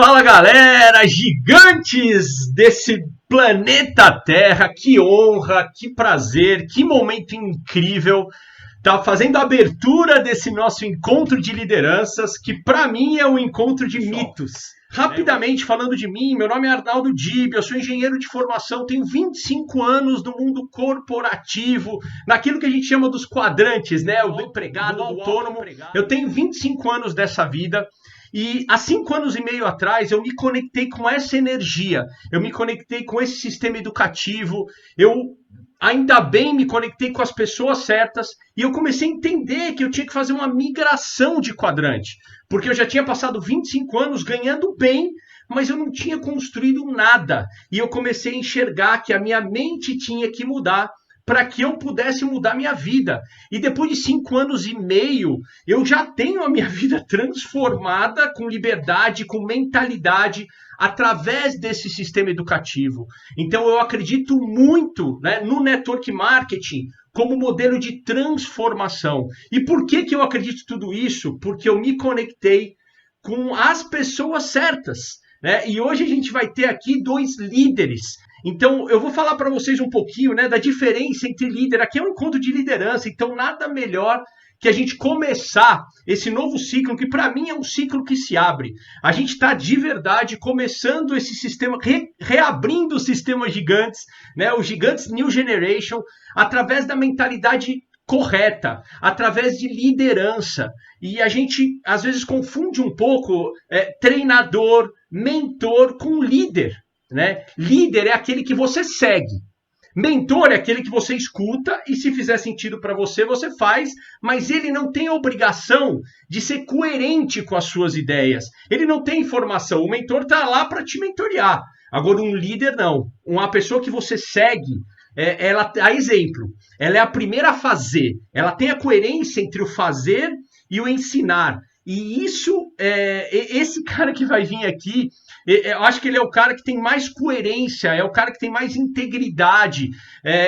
Fala galera, gigantes desse planeta Terra, que honra, que prazer, que momento incrível. Tá fazendo a abertura desse nosso encontro de lideranças, que para mim é um encontro de mitos. Rapidamente falando de mim, meu nome é Arnaldo Dib, eu sou engenheiro de formação, tenho 25 anos no mundo corporativo, naquilo que a gente chama dos quadrantes, né? O do empregado, do autônomo. Eu tenho 25 anos dessa vida. E há 5 anos e meio atrás eu me conectei com essa energia, eu me conectei com esse sistema educativo, eu ainda bem me conectei com as pessoas certas e eu comecei a entender que eu tinha que fazer uma migração de quadrante, porque eu já tinha passado 25 anos ganhando bem, mas eu não tinha construído nada. E eu comecei a enxergar que a minha mente tinha que mudar para que eu pudesse mudar minha vida. E depois de 5 anos e meio, eu já tenho a minha vida transformada com liberdade, com mentalidade, através desse sistema educativo. Então eu acredito muito, né, no network marketing como modelo de transformação. E por que eu acredito tudo isso? Porque eu me conectei com as pessoas certas, né? E hoje a gente vai ter aqui 2 líderes. Então, eu vou falar para vocês um pouquinho, né, da diferença entre líder. Aqui é um encontro de liderança, então nada melhor que a gente começar esse novo ciclo, que para mim é um ciclo que se abre. A gente está de verdade começando esse sistema, reabrindo o sistema gigantes, né, o Gigantes New Generation, através da mentalidade correta, através de liderança. E a gente, às vezes, confunde um pouco treinador, mentor com líder. Né? Líder é aquele que você segue. Mentor é aquele que você escuta e se fizer sentido para você, você faz, mas ele não tem a obrigação de ser coerente com as suas ideias. Ele não tem informação. O mentor está lá para te mentorear. Agora, um líder não. Uma pessoa que você segue, ela, a exemplo, ela é a primeira a fazer. Ela tem a coerência entre o fazer e o ensinar. E isso, esse cara que vai vir aqui, eu acho que ele é o cara que tem mais coerência, é o cara que tem mais integridade,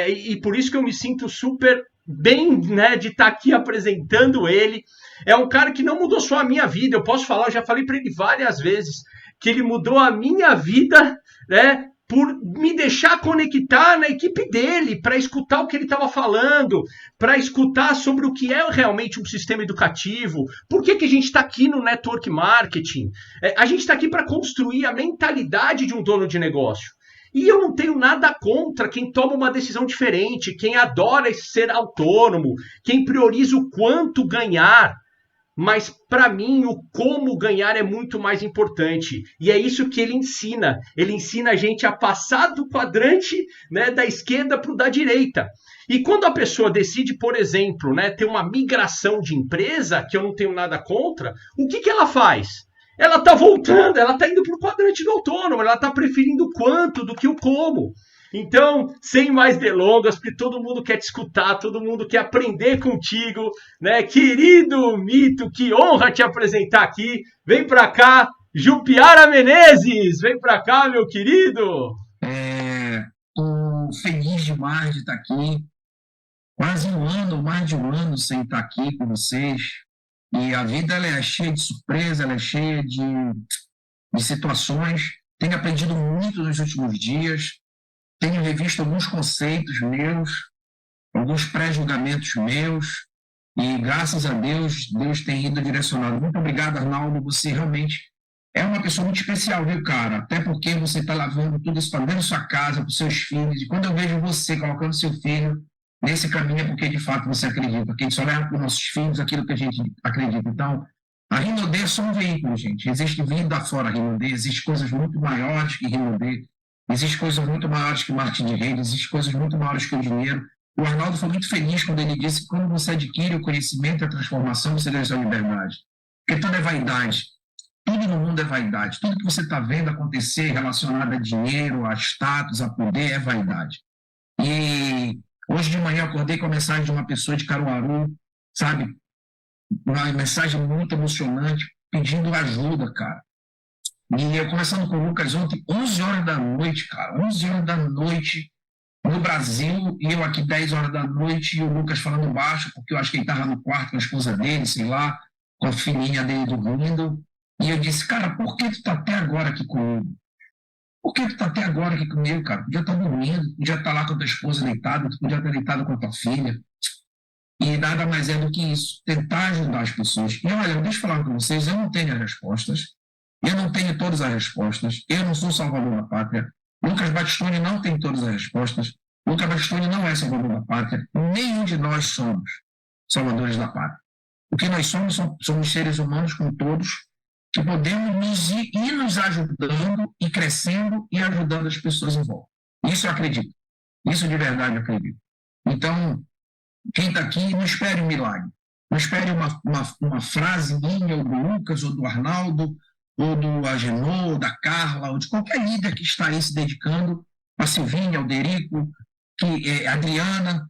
e por isso que eu me sinto super bem, né, de estar aqui apresentando ele. É um cara que não mudou só a minha vida, eu posso falar, eu já falei para ele várias vezes, que ele mudou a minha vida, né, por me deixar conectar na equipe dele, para escutar o que ele estava falando, para escutar sobre o que é realmente um sistema educativo, por que a gente está aqui no network marketing. A gente está aqui para construir a mentalidade de um dono de negócio. E eu não tenho nada contra quem toma uma decisão diferente, quem adora ser autônomo, quem prioriza o quanto ganhar. Mas, para mim, o como ganhar é muito mais importante. E é isso que ele ensina. Ele ensina a gente a passar do quadrante, né, da esquerda para o da direita. E quando a pessoa decide, por exemplo, né, ter uma migração de empresa, que eu não tenho nada contra, o que ela faz? Ela está voltando, ela está indo para o quadrante do autônomo, ela está preferindo o quanto do que o como. Então, sem mais delongas, porque todo mundo quer te escutar, todo mundo quer aprender contigo, né? Querido Mito, que honra te apresentar aqui. Vem para cá, Jupiara Menezes, vem para cá, meu querido. Estou feliz demais de estar aqui. Quase um ano, mais de um ano sem estar aqui com vocês. E a vida ela é cheia de surpresa, ela é cheia de situações. Tenho aprendido muito nos últimos dias. Tenho revisto alguns conceitos meus, alguns pré-julgamentos meus, e graças a Deus, Deus tem ido direcionado. Muito obrigado, Arnaldo, você realmente é uma pessoa muito especial, viu, cara? Até porque você está lavando tudo isso para dentro da sua casa, para os seus filhos, e quando eu vejo você colocando seu filho nesse caminho é porque, de fato, você acredita, porque a gente só leva para os nossos filhos aquilo que a gente acredita. Então, a Rinode é só um veículo, gente. Existe vida fora a Rinode, existem coisas muito maiores que Rinode. Existem coisas muito maiores que marketing de rede, existem coisas muito maiores que o dinheiro. O Arnaldo foi muito feliz quando ele disse que quando você adquire o conhecimento e a transformação, você ganha sua liberdade. Porque tudo é vaidade. Tudo no mundo é vaidade. Tudo que você está vendo acontecer relacionado a dinheiro, a status, a poder, é vaidade. E hoje de manhã eu acordei com a mensagem de uma pessoa de Caruaru, sabe? Uma mensagem muito emocionante, pedindo ajuda, cara. E eu conversando com o Lucas ontem, 11 horas da noite, cara, 11 horas da noite no Brasil, e eu aqui 10 horas da noite, e o Lucas falando baixo, porque eu acho que ele estava no quarto com a esposa dele, sei lá, com a filhinha dele dormindo, E eu disse, cara, por que tu tá até agora aqui comigo? Por que tu tá até agora aqui comigo, cara? Podia estar dormindo, podia estar lá com a tua esposa deitada, tu podia estar deitado com a tua filha. E nada mais é do que isso, tentar ajudar as pessoas. E olha, deixa eu falar com vocês, eu não tenho as respostas, eu não tenho todas as respostas, eu não sou salvador da pátria, Lucas Battistoni não tem todas as respostas, Lucas Battistoni não é salvador da pátria, nenhum de nós somos salvadores da pátria. O que nós somos seres humanos como todos, que podemos ir nos ajudando e crescendo e ajudando as pessoas em volta. Isso eu acredito, isso de verdade eu acredito. Então, quem está aqui, não espere um milagre. Não espere uma frase minha, ou do Lucas, ou do Arnaldo, ou do Agenor, ou da Carla, ou de qualquer líder que está aí se dedicando, a Silvinha, Alderico, a Adriana,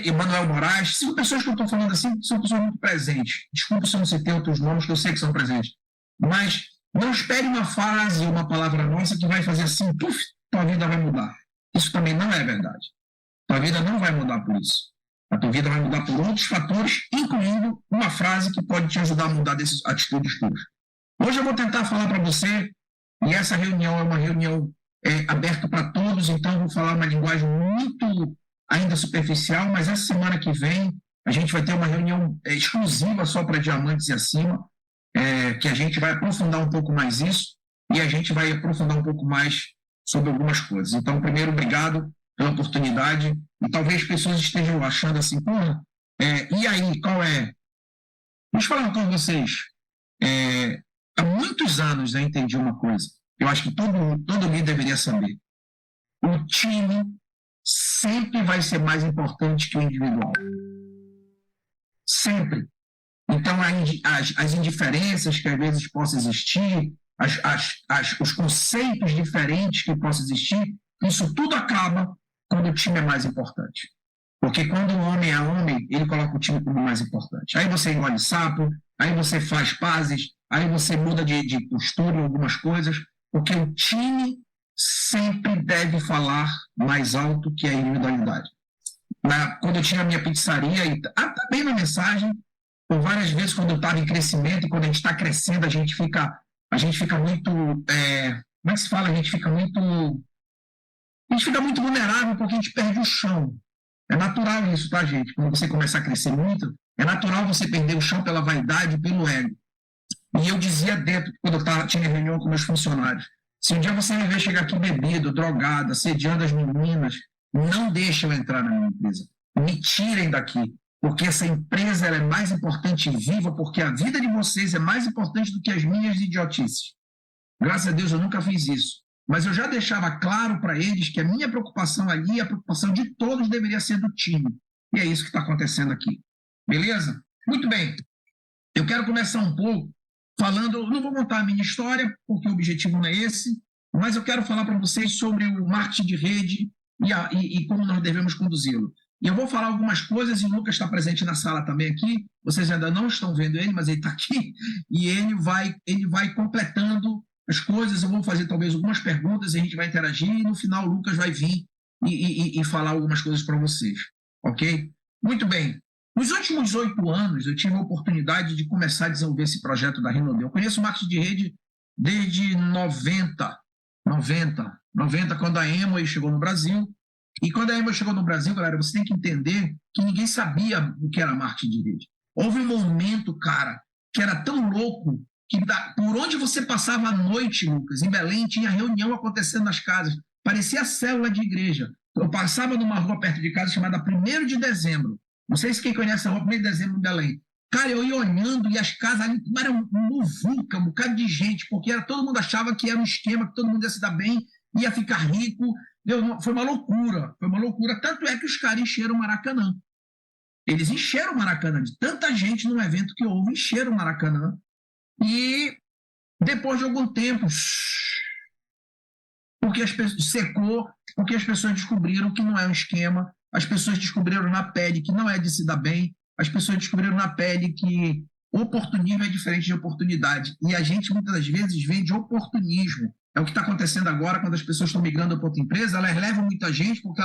Emanuel Moraes. São pessoas que eu estou falando assim, são pessoas muito presentes. Desculpa se eu não citei outros nomes, que eu sei que são presentes. Mas não espere uma frase ou uma palavra nossa que vai fazer assim, puf, tua vida vai mudar. Isso também não é verdade. Tua vida não vai mudar por isso. A tua vida vai mudar por outros fatores, incluindo uma frase que pode te ajudar a mudar dessas atitudes tuas. Hoje eu vou tentar falar para você, e essa reunião é uma reunião aberta para todos, então eu vou falar uma linguagem muito ainda superficial, mas essa semana que vem a gente vai ter uma reunião exclusiva só para diamantes e acima, que a gente vai aprofundar um pouco mais isso, e a gente vai aprofundar um pouco mais sobre algumas coisas. Então, primeiro, obrigado pela oportunidade. E talvez pessoas estejam achando assim, porra, e aí, qual é? Deixa eu falar com vocês. Há muitos anos eu entendi uma coisa. Eu acho que todo líder deveria saber. O time sempre vai ser mais importante que o individual. Sempre. Então, as indiferenças que às vezes possam existir, os conceitos diferentes que possam existir, isso tudo acaba quando o time é mais importante. Porque quando o homem é homem, ele coloca o time como mais importante. Aí você engole sapo, aí você faz pazes, aí você muda de postura em algumas coisas, porque o time sempre deve falar mais alto que a individualidade. Quando eu tinha a minha pizzaria, e também na mensagem, por várias vezes quando eu estava em crescimento, e quando a gente está crescendo, a gente fica muito... como é que se fala? A gente fica muito vulnerável porque a gente perde o chão. É natural isso, tá, gente? Quando você começar a crescer muito, é natural você perder o chão pela vaidade e pelo ego. E eu dizia dentro, quando eu tinha reunião com meus funcionários, se um dia você me ver chegar aqui bebido, drogado, assediando as meninas, não deixem eu entrar na minha empresa. Me tirem daqui, porque essa empresa ela é mais importante e viva, porque a vida de vocês é mais importante do que as minhas idiotices. Graças a Deus eu nunca fiz isso. Mas eu já deixava claro para eles que a minha preocupação ali, a preocupação de todos deveria ser do time. E é isso que está acontecendo aqui. Beleza? Muito bem. Eu quero começar um pouco falando, não vou contar a minha história, porque o objetivo não é esse, mas eu quero falar para vocês sobre o marketing de rede e como nós devemos conduzi-lo. E eu vou falar algumas coisas, e o Lucas está presente na sala também aqui, vocês ainda não estão vendo ele, mas ele está aqui, e ele vai completando as coisas. Eu vou fazer talvez algumas perguntas, a gente vai interagir, e no final o Lucas vai vir e falar algumas coisas para vocês, ok? Muito bem. Nos últimos 8 anos, eu tive a oportunidade de começar a desenvolver esse projeto da Renaudet. Eu conheço o marketing de rede desde 90, quando a Amway chegou no Brasil. E quando a Amway chegou no Brasil, galera, você tem que entender que ninguém sabia o que era marketing de rede. Houve um momento, cara, que era tão louco que por onde você passava a noite, Lucas, em Belém, tinha reunião acontecendo nas casas. Parecia a célula de igreja. Eu passava numa rua perto de casa chamada 1º de Dezembro. Não sei se quem conhece a rua 1º de Dezembro em Belém. Cara, eu ia olhando e as casas ali eram muvuca, um bocado de gente, porque todo mundo achava que era um esquema, que todo mundo ia se dar bem, ia ficar rico. Foi uma loucura, Tanto é que os caras encheram o Maracanã. Eles encheram o Maracanã, de tanta gente num evento que houve, encheram o Maracanã. E depois de algum tempo, porque as pessoas secou, porque as pessoas descobriram que não é um esquema, as pessoas descobriram na pele que não é de se dar bem, as pessoas descobriram na pele que oportunismo é diferente de oportunidade. E a gente, muitas das vezes, vende oportunismo. É o que está acontecendo agora quando as pessoas estão migrando para outra empresa, elas levam muita gente porque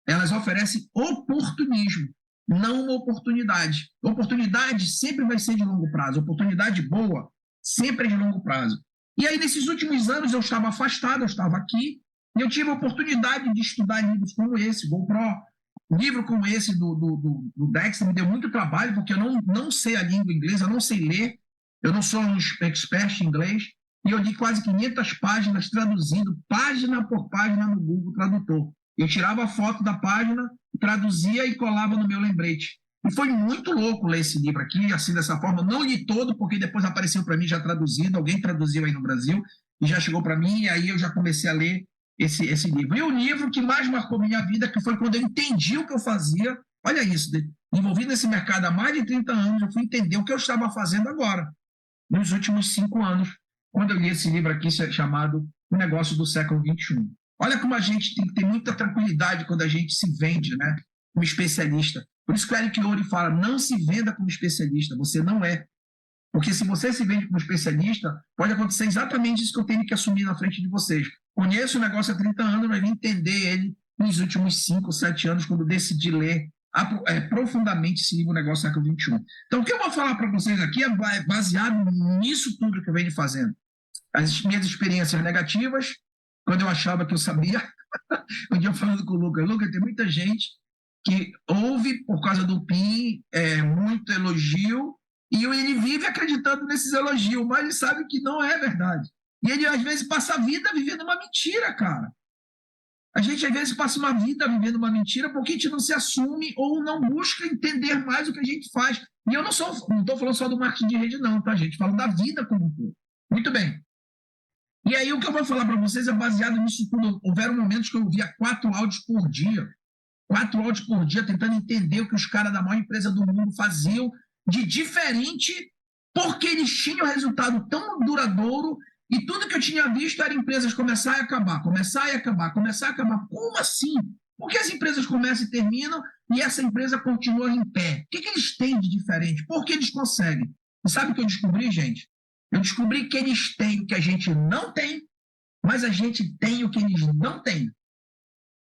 elas oferecem oportunismo, não uma oportunidade. Oportunidade sempre vai ser de longo prazo. Oportunidade boa sempre é de longo prazo. E aí, nesses últimos anos, eu estava afastado, eu estava aqui, e eu tive a oportunidade de estudar livros como esse, GoPro. Um livro como esse do Dexter me deu muito trabalho, porque eu não sei a língua inglesa, eu não sei ler, eu não sou um expert em inglês, e eu li quase 500 páginas traduzindo, página por página no Google Tradutor. Eu tirava a foto da página, traduzia e colava no meu lembrete. E foi muito louco ler esse livro aqui, assim, dessa forma. Não li todo, porque depois apareceu para mim já traduzido, alguém traduziu aí no Brasil, e já chegou para mim, e aí eu já comecei a ler esse livro. E o livro que mais marcou minha vida, que foi quando eu entendi o que eu fazia, olha isso, envolvido nesse mercado há mais de 30 anos, eu fui entender o que eu estava fazendo agora, nos últimos 5 anos, quando eu li esse livro aqui chamado O Negócio do Século XXI. Olha como a gente tem que ter muita tranquilidade quando a gente se vende, né, como especialista. Por isso que o Eric Ory fala, não se venda como especialista, você não é. Porque se você se vende como especialista, pode acontecer exatamente isso que eu tenho que assumir na frente de vocês. Conheço o negócio há 30 anos, mas vim entender ele nos últimos 5, 7 anos, quando decidi ler profundamente esse livro, O Negócio do Século XXI. Então, o que eu vou falar para vocês aqui é baseado nisso tudo que eu venho fazendo. As minhas experiências negativas, quando eu achava que eu sabia. Um dia eu falando com o Lucas, tem muita gente que ouve, por causa do PIN, muito elogio, e ele vive acreditando nesses elogios, mas ele sabe que não é verdade. E ele, às vezes, passa a vida vivendo uma mentira, cara. A gente, às vezes, passa uma vida vivendo uma mentira porque a gente não se assume ou não busca entender mais o que a gente faz. E eu não estou falando só do marketing de rede, não, tá, gente? Falo da vida como um todo. Muito bem. E aí, o que eu vou falar para vocês é baseado nisso tudo. Houveram momentos que eu ouvia 4 áudios por dia. 4 áudios por dia, tentando entender o que os caras da maior empresa do mundo faziam de diferente, porque eles tinham resultado tão duradouro e tudo que eu tinha visto era empresas começar e acabar, começar e acabar, começar e acabar. Como assim? Por que as empresas começam e terminam e essa empresa continua em pé? O que eles têm de diferente? Por que eles conseguem? E sabe o que eu descobri, gente? Eu descobri que eles têm o que a gente não tem, mas a gente tem o que eles não têm.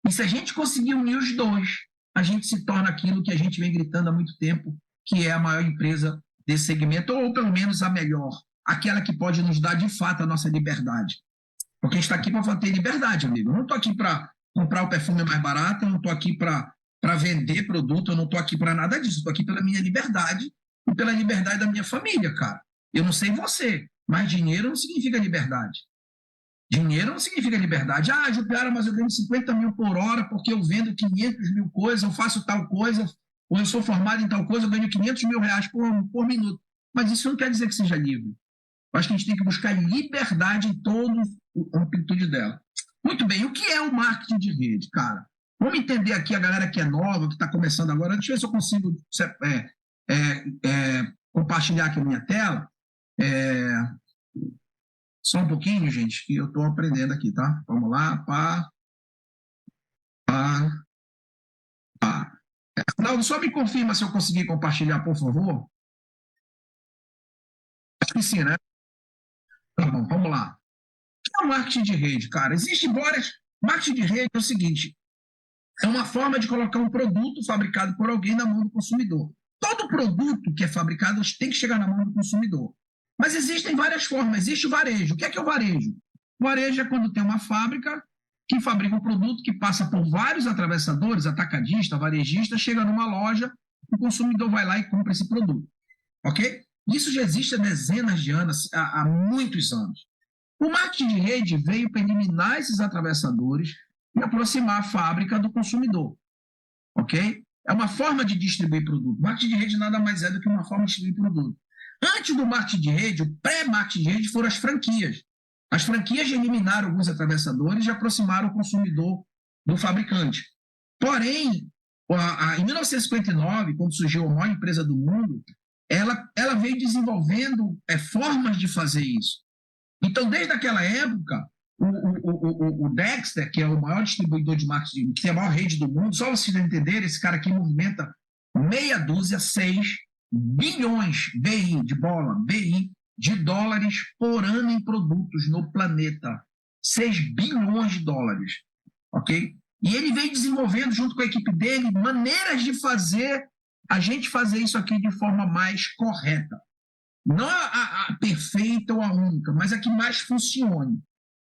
E se a gente conseguir unir os dois, a gente se torna aquilo que a gente vem gritando há muito tempo, que é a maior empresa desse segmento, ou pelo menos a melhor, aquela que pode nos dar de fato a nossa liberdade. Porque a gente está aqui para ter liberdade, amigo. Eu não estou aqui para comprar o perfume mais barato, eu não estou aqui para vender produto, eu não estou aqui para nada disso, estou aqui pela minha liberdade e pela liberdade da minha família, cara. Eu não sei você, mas dinheiro não significa liberdade. Dinheiro não significa liberdade. Ah, Jupiara, mas eu ganho 50 mil por hora porque eu vendo 500 mil coisas, eu faço tal coisa, ou eu sou formado em tal coisa, eu ganho 500 mil reais por minuto. Mas isso não quer dizer que seja livre. Eu acho que a gente tem que buscar liberdade em toda a amplitude dela. Muito bem, o que é o marketing de rede, cara? Vamos entender aqui a galera que é nova, que está começando agora. Deixa eu ver se eu consigo compartilhar aqui a minha tela. Só um pouquinho, gente, que eu estou aprendendo aqui, tá? Vamos lá, Arnaldo, só me confirma se eu conseguir compartilhar, por favor. Acho que sim, né? Tá bom, vamos lá. O que é o marketing de rede, cara? Existem várias. Marketing de rede é o seguinte: é uma forma de colocar um produto fabricado por alguém na mão do consumidor. Todo produto que é fabricado tem que chegar na mão do consumidor. Mas existem várias formas. Existe o varejo. O que é o varejo? O varejo é quando tem uma fábrica que fabrica um produto que passa por vários atravessadores, atacadista, varejista, chega numa loja, o consumidor vai lá e compra esse produto. Ok? Isso já existe há dezenas de anos, há muitos anos. O marketing de rede veio para eliminar esses atravessadores e aproximar a fábrica do consumidor. Ok? É uma forma de distribuir produto. O marketing de rede nada mais é do que uma forma de distribuir produto. Antes do marketing de rede, o pré-marketing de rede foram as franquias. As franquias eliminaram alguns atravessadores e aproximaram o consumidor do fabricante. Porém, em 1959, quando surgiu a maior empresa do mundo, ela veio desenvolvendo formas de fazer isso. Então, desde aquela época, o Dexter, que é o maior distribuidor de marketing, que tem a maior rede do mundo, só vocês entenderem, esse cara aqui movimenta 6 bilhões BI de dólares por ano em produtos no planeta. 6 bilhões de dólares. Ok? E ele vem desenvolvendo, junto com a equipe dele, maneiras de fazer a gente fazer isso aqui de forma mais correta. Não a perfeita ou a única, mas a que mais funcione,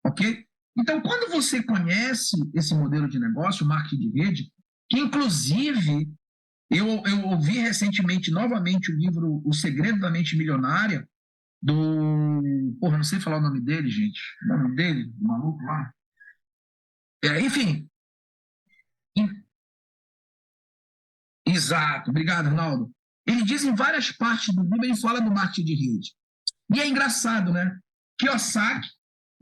ok? Então, quando você conhece esse modelo de negócio, o marketing de rede, que inclusive eu ouvi recentemente novamente o livro O Segredo da Mente Milionária, Porra, não sei falar o nome dele, gente. O nome dele, o maluco lá. Enfim. Exato, obrigado, Ronaldo. Ele diz em várias partes do livro, ele fala do marketing de rede. E é engraçado, né? Kiyosaki,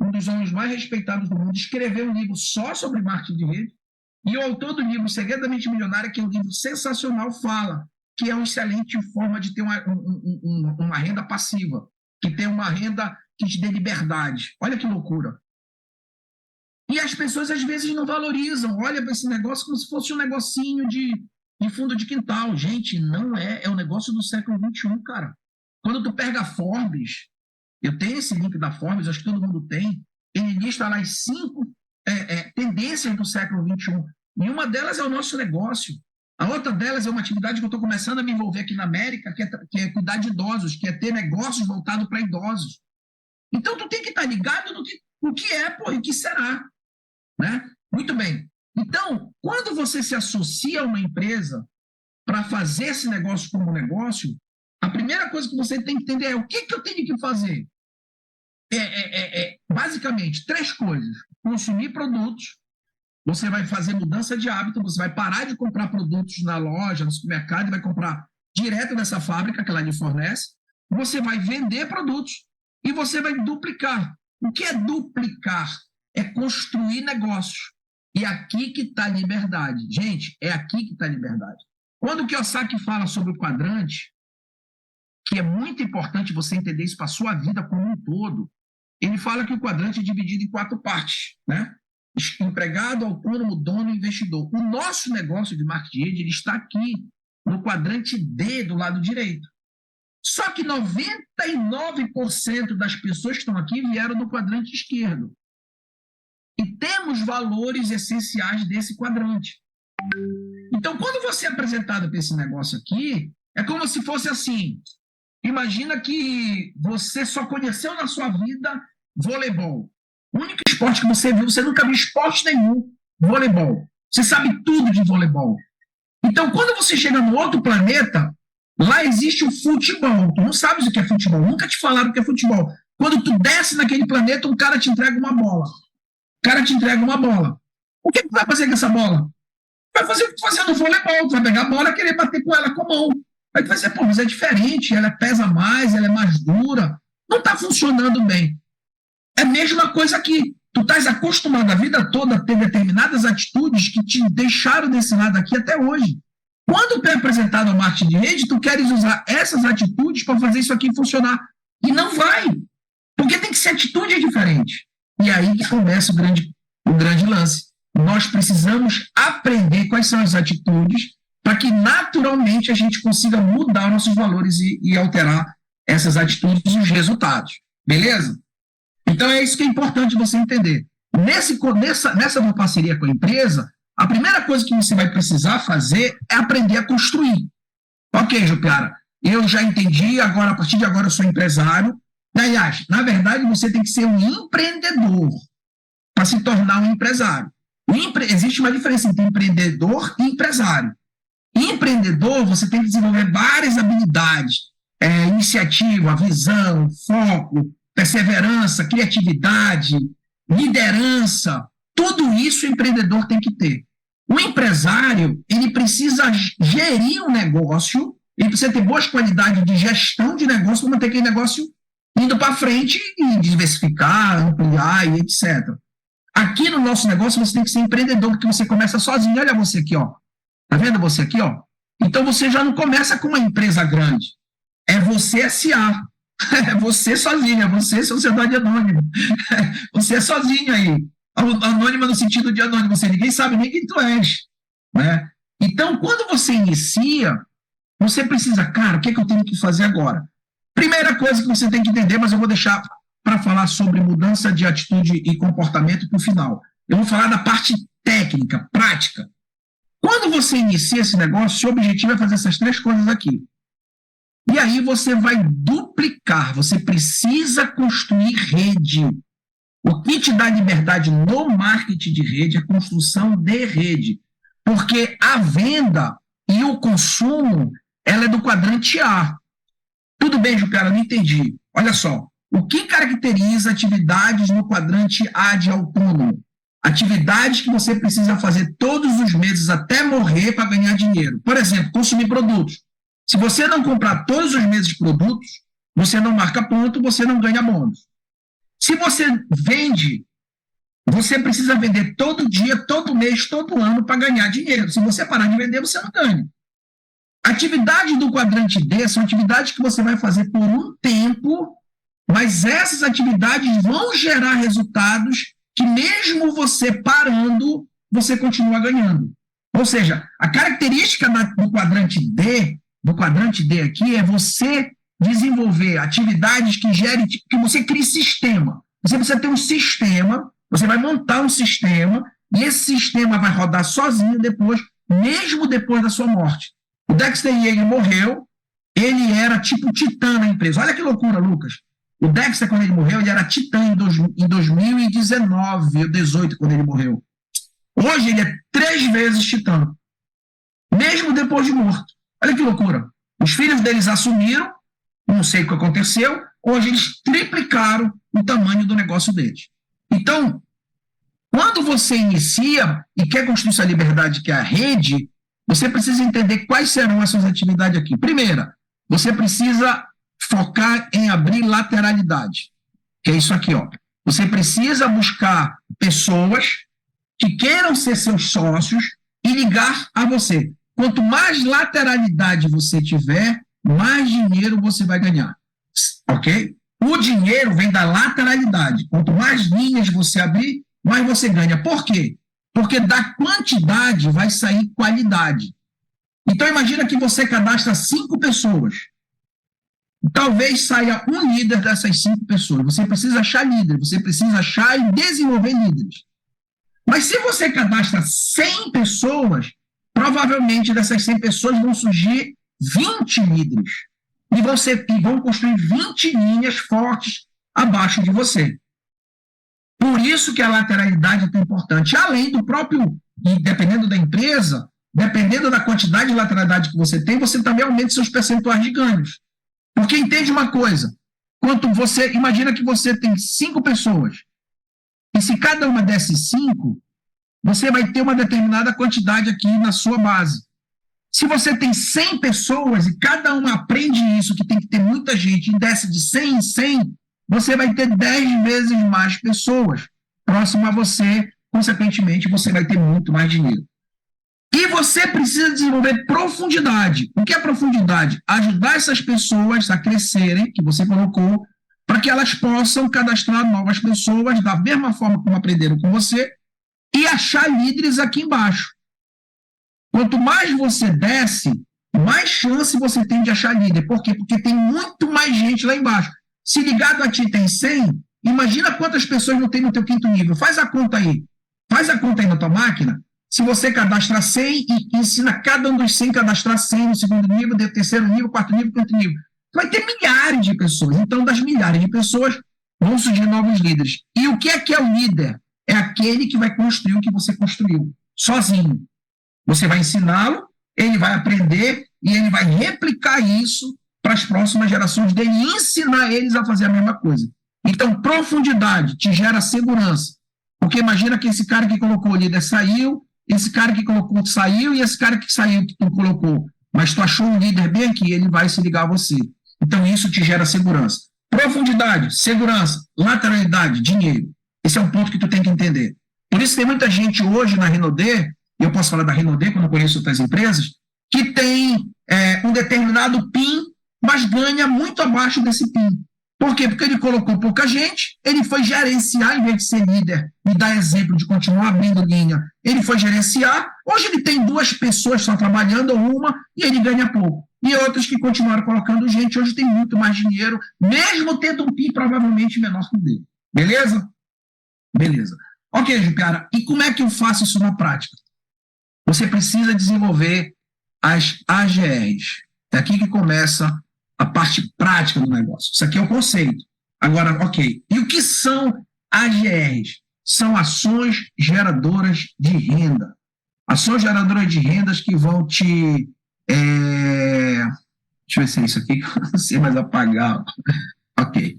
um dos homens mais respeitados do mundo, escreveu um livro só sobre marketing de rede. E o autor do livro, O Segredo da Mente Milionária, que é um livro sensacional, fala que é uma excelente forma de ter uma renda passiva, que tem uma renda que te dê liberdade. Olha que loucura. E as pessoas, às vezes, não valorizam. Olha para esse negócio como se fosse um negocinho de fundo de quintal. Gente, não é. É o negócio do século XXI, cara. Quando tu pega a Forbes, eu tenho esse link da Forbes, acho que todo mundo tem, ele lista lá as 5 tendências do século XXI. E uma delas é o nosso negócio. A outra delas é uma atividade que eu estou começando a me envolver aqui na América, que é cuidar de idosos, que é ter negócios voltados para idosos. Então, tu tem que estar ligado no que é, pô, e o que será. Né? Muito bem. Então, quando você se associa a uma empresa para fazer esse negócio como negócio, a primeira coisa que você tem que entender é o que eu tenho que fazer. Basicamente, 3 coisas. Consumir produtos, você vai fazer mudança de hábito, você vai parar de comprar produtos na loja, no supermercado, e vai comprar direto dessa fábrica que ela lhe fornece. Você vai vender produtos e você vai duplicar. O que é duplicar? É construir negócios. E aqui que está a liberdade. Gente, é aqui que está a liberdade. Quando o Kiyosaki fala sobre o quadrante, que é muito importante você entender isso para a sua vida como um todo, ele fala que o quadrante é dividido em 4 partes, né? Empregado, autônomo, dono e investidor. O nosso negócio de marketing ele está aqui, no quadrante D, do lado direito. Só que 99% das pessoas que estão aqui vieram do quadrante esquerdo. E temos valores essenciais desse quadrante. Então, quando você é apresentado para esse negócio aqui, é como se fosse assim. Imagina que você só conheceu na sua vida voleibol. O único esporte que você viu, você nunca viu esporte nenhum, voleibol. Você sabe tudo de voleibol. Então, quando você chega no outro planeta, lá existe o futebol. Tu não sabes o que é futebol, nunca te falaram o que é futebol. Quando tu desce naquele planeta, um cara te entrega uma bola. O cara te entrega uma bola. O que tu vai fazer com essa bola? Vai fazer o que tu fazia no voleibol. Tu vai pegar a bola e querer bater com ela com a mão. Aí tu vai dizer, pô, mas é diferente, ela pesa mais, ela é mais dura. Não está funcionando bem. É a mesma coisa aqui. Tu estás acostumado a vida toda a ter determinadas atitudes que te deixaram desse lado aqui até hoje. Quando tu é apresentado ao marketing de rede, tu queres usar essas atitudes para fazer isso aqui funcionar. E não vai. Porque tem que ser atitude diferente. E aí que começa o grande lance. Nós precisamos aprender quais são as atitudes para que naturalmente a gente consiga mudar nossos valores e alterar essas atitudes e os resultados. Beleza? Então é isso que é importante você entender. Nessa parceria com a empresa, a primeira coisa que você vai precisar fazer é aprender a construir. Ok, Jupiara, eu já entendi, agora a partir de agora eu sou empresário. Aliás, na verdade, você tem que ser um empreendedor para se tornar um empresário. Existe uma diferença entre empreendedor e empresário. Empreendedor, você tem que desenvolver várias habilidades, iniciativa, visão, foco, perseverança, criatividade, liderança. Tudo isso o empreendedor tem que ter. O empresário, ele precisa gerir um negócio, ele precisa ter boas qualidades de gestão de negócio para manter aquele negócio indo para frente e diversificar, ampliar e etc. Aqui no nosso negócio você tem que ser empreendedor, porque você começa sozinho. Olha você aqui, ó. Tá vendo você aqui, ó? Então você já não começa com uma empresa grande. É você S.A. É você sozinho, é você sociedade anônima. Você é sozinho aí. Anônima no sentido de anônimo, você ninguém sabe nem quem tu és. Né? Então, quando você inicia, você precisa, cara, o que é que eu tenho que fazer agora? Primeira coisa que você tem que entender, mas eu vou deixar para falar sobre mudança de atitude e comportamento para o final. Eu vou falar da parte técnica, prática. Quando você inicia esse negócio, seu objetivo é fazer essas 3 coisas aqui. E aí você vai duplicar, você precisa construir rede. O que te dá liberdade no marketing de rede é a construção de rede. Porque a venda e o consumo, ela é do quadrante A. Tudo bem, Jucara, não entendi. Olha só, o que caracteriza atividades no quadrante A de autônomo? Atividades que você precisa fazer todos os meses até morrer para ganhar dinheiro. Por exemplo, consumir produtos. Se você não comprar todos os meses produtos, você não marca ponto, você não ganha bônus. Se você vende, você precisa vender todo dia, todo mês, todo ano para ganhar dinheiro. Se você parar de vender, você não ganha. Atividades do quadrante D são atividades que você vai fazer por um tempo, mas essas atividades vão gerar resultados que mesmo você parando, você continua ganhando. Ou seja, a característica do quadrante D aqui é você desenvolver atividades que gerem, que você crie sistema. Você precisa ter um sistema, você vai montar um sistema, e esse sistema vai rodar sozinho depois, mesmo depois da sua morte. O Dexter Yeager morreu, ele era tipo titã na empresa. Olha que loucura, Lucas. O Dexter, quando ele morreu, ele era titã em 2019, ou 2018, quando ele morreu. Hoje ele é 3 vezes titã, mesmo depois de morto. Olha que loucura. Os filhos deles assumiram, não sei o que aconteceu, hoje eles triplicaram o tamanho do negócio deles. Então, quando você inicia e quer construir sua liberdade, que é a rede, você precisa entender quais serão as suas atividades aqui. Primeira, você precisa focar em abrir lateralidade, que é isso aqui, ó. Você precisa buscar pessoas que queiram ser seus sócios e ligar a você. Quanto mais lateralidade você tiver, mais dinheiro você vai ganhar, ok? O dinheiro vem da lateralidade. Quanto mais linhas você abrir, mais você ganha. Por quê? Porque da quantidade vai sair qualidade. Então, imagina que você cadastra 5 pessoas. Talvez saia um líder dessas 5 pessoas. Você precisa achar líder, você precisa achar e desenvolver líderes. Mas se você cadastra 100 pessoas, provavelmente dessas 100 pessoas vão surgir 20 líderes. E vão construir 20 linhas fortes abaixo de você. Por isso que a lateralidade é tão importante. Além do próprio, e dependendo da empresa, dependendo da quantidade de lateralidade que você tem, você também aumenta seus percentuais de ganhos. Porque entende uma coisa, imagina que você tem 5 pessoas, e se cada uma dessas 5, você vai ter uma determinada quantidade aqui na sua base. Se você tem 100 pessoas e cada uma aprende isso, que tem que ter muita gente, e desce de 100 em 100, você vai ter 10 vezes mais pessoas próximo a você, consequentemente, você vai ter muito mais dinheiro. E você precisa desenvolver profundidade. O que é profundidade? Ajudar essas pessoas a crescerem, que você colocou, para que elas possam cadastrar novas pessoas da mesma forma como aprenderam com você e achar líderes aqui embaixo. Quanto mais você desce, mais chance você tem de achar líder. Por quê? Porque tem muito mais gente lá embaixo. Se ligado a ti tem 100, imagina quantas pessoas não tem no teu 5º nível. Faz a conta aí. Faz a conta aí na tua máquina. Se você cadastrar 100 e ensina cada um dos 100 a cadastrar 100 no 2º nível, no 3º nível, 4º nível, 5º nível, vai ter milhares de pessoas. Então, das milhares de pessoas, vão surgir novos líderes. E o que é o líder? É aquele que vai construir o que você construiu, sozinho. Você vai ensiná-lo, ele vai aprender e ele vai replicar isso para as próximas gerações dele e ensinar eles a fazer a mesma coisa. Então, profundidade te gera segurança. Porque imagina que esse cara que colocou o líder saiu, esse cara que colocou saiu e esse cara que saiu que tu colocou. Mas tu achou um líder bem aqui, ele vai se ligar a você. Então, isso te gera segurança. Profundidade, segurança, lateralidade, dinheiro. Esse é um ponto que tu tem que entender. Por isso tem muita gente hoje na Renaudet, e eu posso falar da Renaudet quando eu conheço outras empresas, que tem um determinado PIN, mas ganha muito abaixo desse PIN. Por quê? Porque ele colocou pouca gente, ele foi gerenciar em vez de ser líder e dar exemplo de continuar abrindo linha. Ele foi gerenciar, hoje ele tem 2 pessoas só trabalhando, ou uma, e ele ganha pouco. E outras que continuaram colocando gente, hoje tem muito mais dinheiro, mesmo tendo um PIN provavelmente menor que o dele. Beleza? Beleza. Ok, cara, e como é que eu faço isso na prática? Você precisa desenvolver as AGRs. É aqui que começa a parte prática do negócio. Isso aqui é o conceito. Agora, ok. E o que são AGRs? São ações geradoras de renda. Ações geradoras de rendas que vão te... Deixa eu ver se é isso aqui que eu não sei mais apagar. Ok.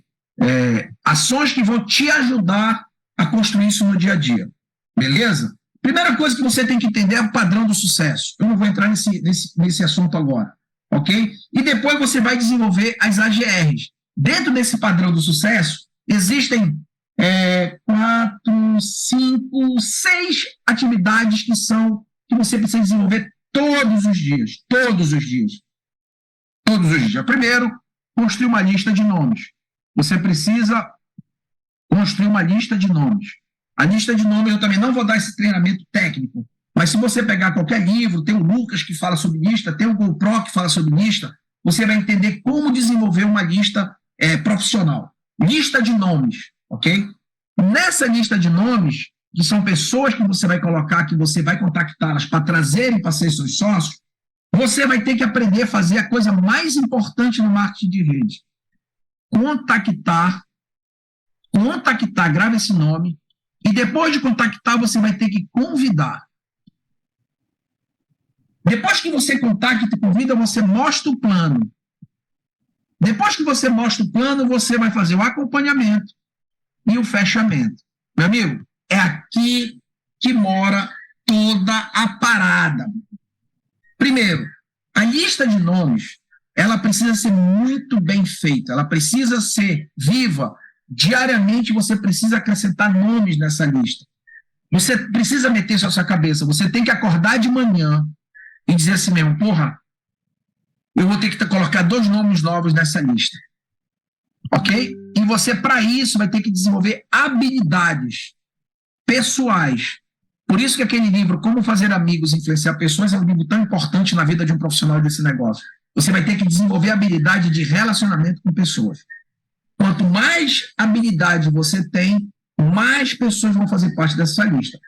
Ações que vão te ajudar a construir isso no dia a dia. Beleza? Primeira coisa que você tem que entender é o padrão do sucesso. Eu não vou entrar nesse assunto agora. Ok? E depois você vai desenvolver as AGRs. Dentro desse padrão do sucesso, existem 4, 5, 6 atividades que você precisa desenvolver todos os dias. Todos os dias. Todos os dias. Primeiro, construir uma lista de nomes. Você precisa construir uma lista de nomes. A lista de nomes, eu também não vou dar esse treinamento técnico, mas se você pegar qualquer livro, tem o Lucas que fala sobre lista, tem o GoPro que fala sobre lista, você vai entender como desenvolver uma lista profissional. Lista de nomes, ok? Nessa lista de nomes, que são pessoas que você vai colocar, que você vai contactá-las para trazerem para ser seus sócios, você vai ter que aprender a fazer a coisa mais importante no marketing de rede. Contactar, grava esse nome, e depois de contactar, você vai ter que convidar. Depois que você contacta e convida, você mostra o plano. Depois que você mostra o plano, você vai fazer o acompanhamento e o fechamento. Meu amigo, é aqui que mora toda a parada. Primeiro, a lista de nomes, ela precisa ser muito bem feita, ela precisa ser viva. Diariamente você precisa acrescentar nomes nessa lista. Você precisa meter isso na sua cabeça. Você tem que acordar de manhã e dizer assim mesmo, porra, eu vou ter que colocar 2 nomes novos nessa lista. Ok? E você, para isso, vai ter que desenvolver habilidades pessoais. Por isso que aquele livro, Como Fazer Amigos e Influenciar Pessoas, é um livro tão importante na vida de um profissional desse negócio. Você vai ter que desenvolver habilidade de relacionamento com pessoas. Quanto mais habilidade você tem, mais pessoas vão fazer parte dessa lista.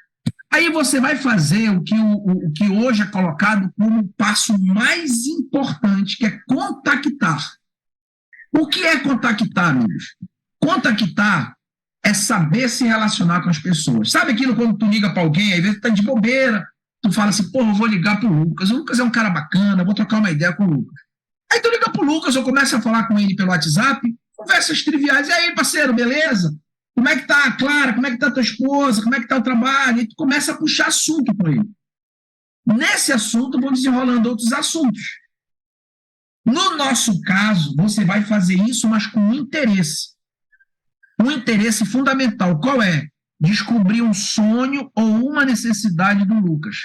Aí você vai fazer o que hoje é colocado como o passo mais importante, que é contactar. O que é contactar, amigos? Contactar é saber se relacionar com as pessoas. Sabe aquilo quando tu liga para alguém, às vezes tu tá de bobeira, tu fala assim, pô, eu vou ligar pro Lucas. O Lucas é um cara bacana, vou trocar uma ideia com o Lucas. Aí tu liga pro Lucas, eu começo a falar com ele pelo WhatsApp, conversas triviais. E aí, parceiro, beleza? Como é que tá a Clara? Como é que tá a tua esposa? Como é que tá o trabalho? E tu começa a puxar assunto com ele. Nesse assunto, vão desenrolando outros assuntos. No nosso caso, você vai fazer isso, mas com interesse. Um interesse fundamental. Qual é? Descobrir um sonho ou uma necessidade do Lucas.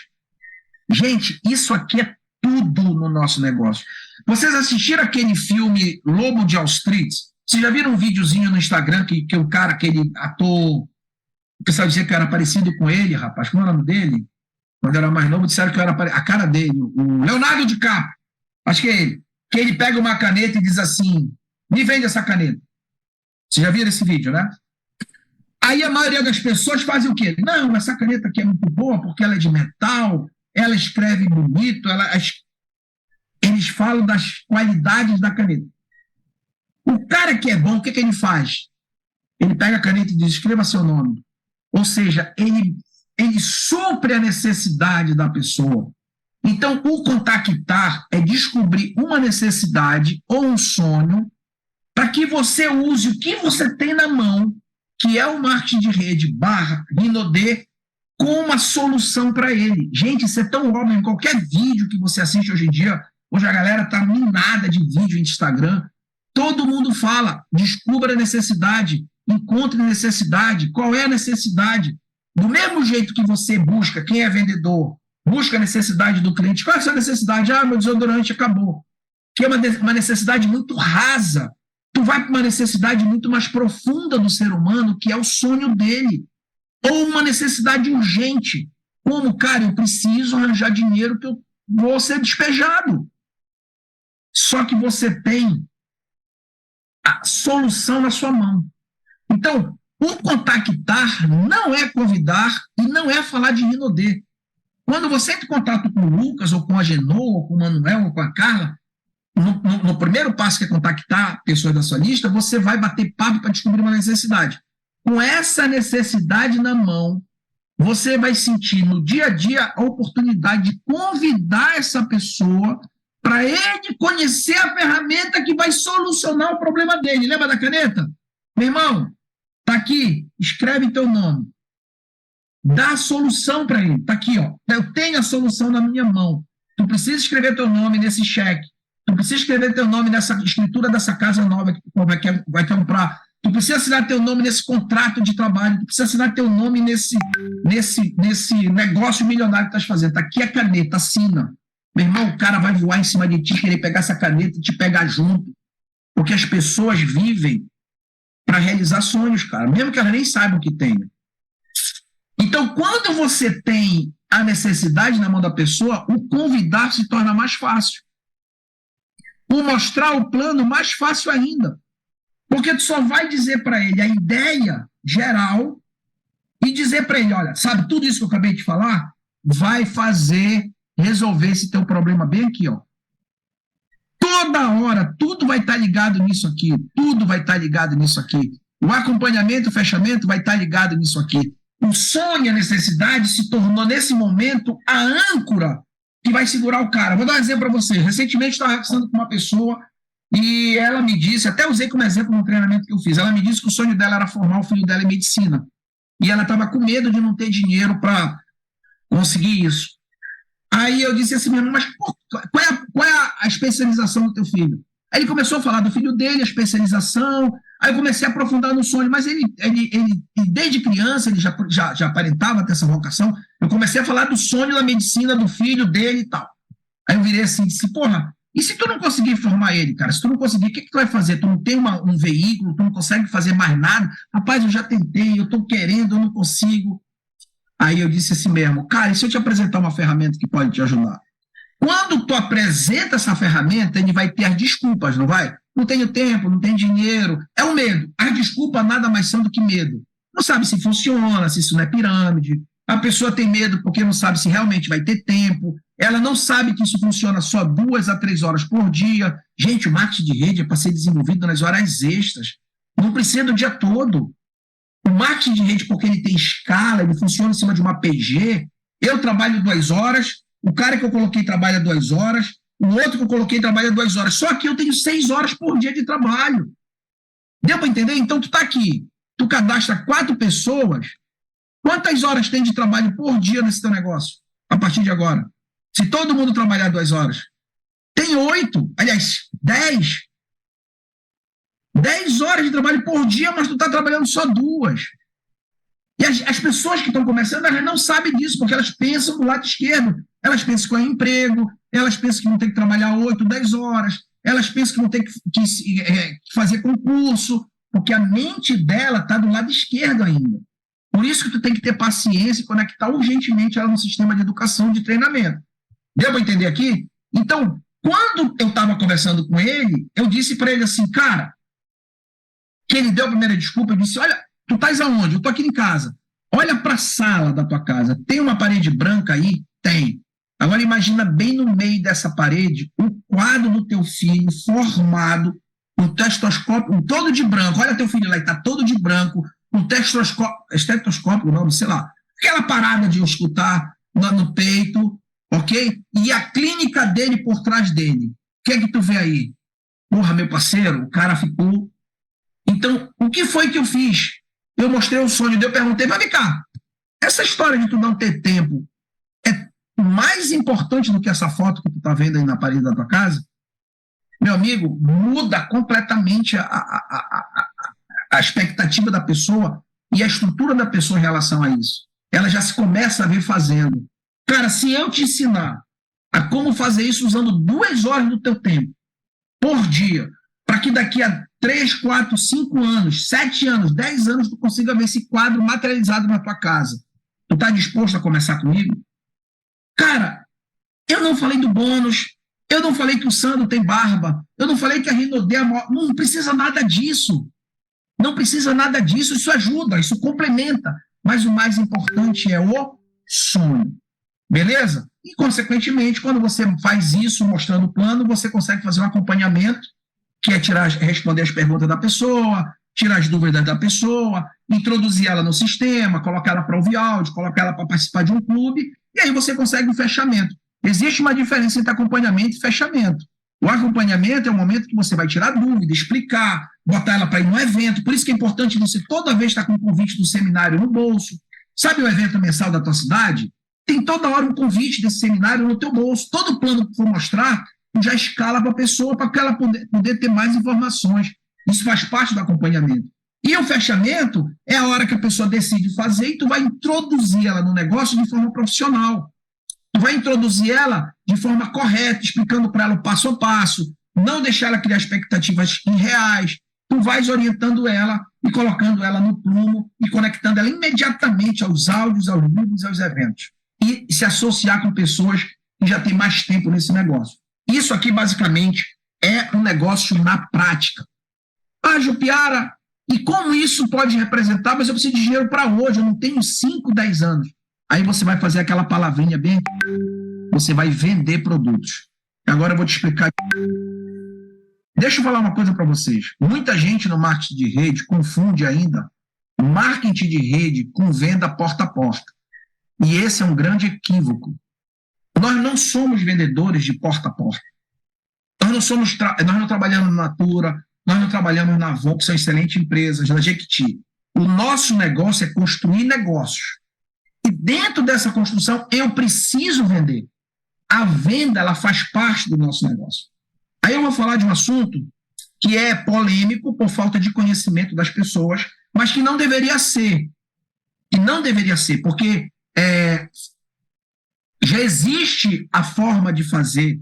Gente, isso aqui é tudo no nosso negócio. Vocês assistiram aquele filme Lobo de Wall Street? Vocês já viram um videozinho no Instagram que o cara, aquele ator, o pessoal dizia que eu era parecido com ele, rapaz, como é o nome dele? Quando eu era mais novo, disseram que eu era a cara dele, o Leonardo DiCaprio, acho que é ele, que ele pega uma caneta e diz assim, me vende essa caneta. Vocês já viram esse vídeo, né? Aí a maioria das pessoas fazem o quê? Não, essa caneta aqui é muito boa porque ela é de metal, ela escreve bonito, eles falam das qualidades da caneta. O cara que é bom, o que ele faz? Ele pega a caneta e diz, escreva seu nome. Ou seja, ele supre a necessidade da pessoa. Então, o contactar é descobrir uma necessidade ou um sonho para que você use o que você tem na mão, que é o marketing de rede /Rinode, com uma solução para ele. Gente, isso é tão óbvio em qualquer vídeo que você assiste hoje em dia. Hoje a galera está minada de vídeo em Instagram. Todo mundo fala, descubra a necessidade, encontre necessidade. Qual é a necessidade? Do mesmo jeito que você busca, quem é vendedor, busca a necessidade do cliente. Qual é a sua necessidade? Ah, meu desodorante acabou. Que é uma necessidade muito rasa. Tu vai para uma necessidade muito mais profunda do ser humano, que é o sonho dele. Ou uma necessidade urgente. Como, cara, eu preciso arranjar dinheiro que eu vou ser despejado. Só que você tem a solução na sua mão. Então, o contactar não é convidar e não é falar de Rinode. Quando você entra em contato com o Lucas, ou com a Genô, ou com o Manuel, ou com a Carla, no primeiro passo, que é contactar pessoas da sua lista, você vai bater papo para descobrir uma necessidade. Com essa necessidade na mão, você vai sentir no dia a dia a oportunidade de convidar essa pessoa para ele conhecer a ferramenta que vai solucionar o problema dele. Lembra da caneta? Meu irmão, tá aqui, escreve teu nome. Dá a solução para ele. Tá aqui, ó. Eu tenho a solução na minha mão. Tu precisa escrever teu nome nesse cheque. Tu precisa escrever teu nome nessa escritura dessa casa nova que tu vai comprar. Tu precisa assinar teu nome nesse contrato de trabalho. Tu precisa assinar teu nome nesse negócio milionário que tu estás fazendo. Tá aqui a caneta, assina. Meu irmão, o cara vai voar em cima de ti, querer pegar essa caneta e te pegar junto. Porque as pessoas vivem para realizar sonhos, cara. Mesmo que elas nem saibam que tem. Então, quando você tem a necessidade na mão da pessoa, o convidar se torna mais fácil. O mostrar o plano, mais fácil ainda. Porque tu só vai dizer para ele a ideia geral e dizer para ele, olha, sabe tudo isso que eu acabei de falar? Vai resolver esse teu problema bem aqui, ó. Toda hora, tudo vai estar ligado nisso aqui. Tudo vai estar ligado nisso aqui. O acompanhamento, o fechamento vai estar ligado nisso aqui. O sonho, a necessidade se tornou, nesse momento, a âncora que vai segurar o cara. Vou dar um exemplo para você. Recentemente, estava conversando com uma pessoa e ela me disse, até usei como exemplo no treinamento que eu fiz, ela me disse que o sonho dela era formar o filho dela em medicina. E ela estava com medo de não ter dinheiro para conseguir isso. Aí eu disse assim mesmo, mas pô, qual é a especialização do teu filho? Aí ele começou a falar do filho dele, a especialização. Aí eu comecei a aprofundar no sonho, mas ele desde criança, ele já aparentava ter essa vocação. Eu comecei a falar do sonho da medicina do filho dele e tal. Aí eu virei assim, disse, porra, e se tu não conseguir formar ele, cara? Se tu não conseguir, o que tu vai fazer? Tu não tem um veículo, tu não consegue fazer mais nada? Rapaz, eu já tentei, eu tô querendo, eu não consigo. Aí eu disse assim mesmo, cara, e se eu te apresentar uma ferramenta que pode te ajudar? Quando tu apresenta essa ferramenta, ele vai ter as desculpas, não vai? Não tenho tempo, não tenho dinheiro. É o medo. As desculpas nada mais são do que medo. Não sabe se funciona, se isso não é pirâmide. A pessoa tem medo porque não sabe se realmente vai ter tempo. Ela não sabe que isso funciona só 2 a 3 horas por dia. Gente, o marketing de rede é para ser desenvolvido nas horas extras. Não precisa do dia todo. O marketing de rede, porque ele tem escala, ele funciona em cima de uma PG. Eu trabalho 2 horas, o cara que eu coloquei trabalha 2 horas, o outro que eu coloquei trabalha 2 horas. Só que eu tenho 6 horas por dia de trabalho. Deu para entender? Então, tu está aqui, tu cadastra 4 pessoas, quantas horas tem de trabalho por dia nesse teu negócio, a partir de agora? Se todo mundo trabalhar 2 horas, tem 8, aliás, 10. 10 horas de trabalho por dia, mas tu está trabalhando só 2. E as pessoas que estão começando, elas não sabem disso, porque elas pensam do lado esquerdo. Elas pensam que é emprego, elas pensam que vão ter que trabalhar 8, 10 horas, elas pensam que vão ter que fazer concurso, porque a mente dela está do lado esquerdo ainda. Por isso que tu tem que ter paciência e conectar urgentemente ela no sistema de educação, de treinamento. Deu para entender aqui? Então, quando eu estava conversando com ele, eu disse para ele assim, cara, que ele deu a primeira desculpa, eu disse, olha, tu estás aonde? Eu estou aqui em casa. Olha para a sala da tua casa. Tem uma parede branca aí? Tem. Agora imagina bem no meio dessa parede o quadro do teu filho formado, um estetoscópio, todo de branco. Olha teu filho lá, ele está todo de branco, um estetoscópio, não sei lá. Aquela parada de escutar no peito, ok? E a clínica dele por trás dele. O que é que tu vê aí? Porra, meu parceiro, o cara ficou... Então, o que foi que eu fiz? Eu mostrei o sonho dele, eu perguntei, mas vem cá, essa história de tu não ter tempo é mais importante do que essa foto que tu tá vendo aí na parede da tua casa? Meu amigo, muda completamente a expectativa da pessoa e a estrutura da pessoa em relação a isso. Ela já se começa a ver fazendo. Cara, se eu te ensinar a como fazer isso usando 2 horas do teu tempo por dia, para que daqui a 3, 4, 5 anos, 7 anos, 10 anos, tu consiga ver esse quadro materializado na tua casa. Tu tá disposto a começar comigo? Cara, eu não falei do bônus, eu não falei que o Sandro tem barba, eu não falei que a Rinodê é maior, não precisa nada disso. Não precisa nada disso, isso ajuda, isso complementa. Mas o mais importante é o sonho. Beleza? E, consequentemente, quando você faz isso, mostrando o plano, você consegue fazer um acompanhamento, que é responder as perguntas da pessoa, tirar as dúvidas da pessoa, introduzir ela no sistema, colocar ela para ouvir áudio, colocar ela para participar de um clube, e aí você consegue um fechamento. Existe uma diferença entre acompanhamento e fechamento. O acompanhamento é o momento que você vai tirar dúvida, explicar, botar ela para ir no evento. Por isso que é importante você toda vez estar com o convite do seminário no bolso. Sabe o evento mensal da tua cidade? Tem toda hora um convite desse seminário no teu bolso. Todo plano que for mostrar, tu já escala para a pessoa para que ela poder ter mais informações. Isso faz parte do acompanhamento. E o fechamento é a hora que a pessoa decide fazer e tu vai introduzir ela no negócio de forma profissional. Tu vai introduzir ela de forma correta, explicando para ela o passo a passo, não deixar ela criar expectativas irreais. Tu vais orientando ela e colocando ela no prumo e conectando ela imediatamente aos áudios, aos livros e aos eventos. E se associar com pessoas que já têm mais tempo nesse negócio. Isso aqui, basicamente, é um negócio na prática. Ah, Jupiara, e como isso pode representar? Mas eu preciso de dinheiro para hoje, eu não tenho 5, 10 anos. Aí você vai fazer aquela palavrinha bem... Você vai vender produtos. Agora eu vou te explicar. Deixa eu falar uma coisa para vocês. Muita gente no marketing de rede confunde ainda marketing de rede com venda porta a porta. E esse é um grande equívoco. Nós não somos vendedores de porta a porta. Nós não trabalhamos na Natura, nós não trabalhamos na Avon, que são excelentes empresas, na Jequiti. O nosso negócio é construir negócios. E dentro dessa construção, eu preciso vender. A venda, ela faz parte do nosso negócio. Aí eu vou falar de um assunto que é polêmico por falta de conhecimento das pessoas, mas que não deveria ser. E não deveria ser, porque já existe a forma de fazer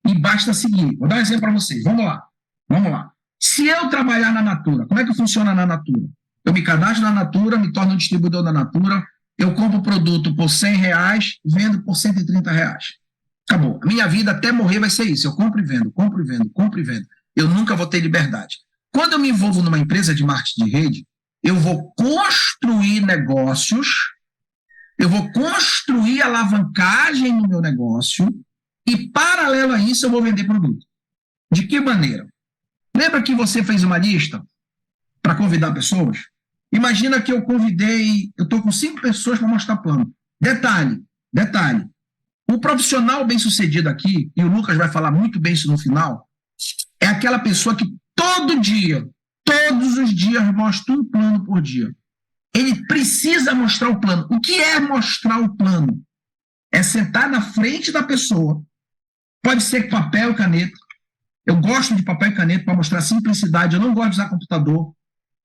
e basta seguir. Vou dar um exemplo para vocês. Vamos lá. Se eu trabalhar na Natura, como é que funciona na Natura? Eu me cadastro na Natura, me torno um distribuidor da Natura, eu compro o produto por R$100, vendo por R$130. Acabou. A minha vida até morrer vai ser isso. Eu compro e vendo, compro e vendo, compro e vendo. Eu nunca vou ter liberdade. Quando eu me envolvo numa empresa de marketing de rede, eu vou construir negócios, eu vou construir alavancagem no meu negócio e, paralelo a isso, eu vou vender produto. De que maneira? Lembra que você fez uma lista para convidar pessoas? Imagina que eu estou com 5 pessoas para mostrar plano. Detalhe. O profissional bem-sucedido aqui, e o Lucas vai falar muito bem isso no final, é aquela pessoa que todos os dias mostra um plano por dia. Ele precisa mostrar o plano. O que é mostrar o plano? É sentar na frente da pessoa, pode ser papel e caneta. Eu gosto de papel e caneta para mostrar simplicidade, eu não gosto de usar computador,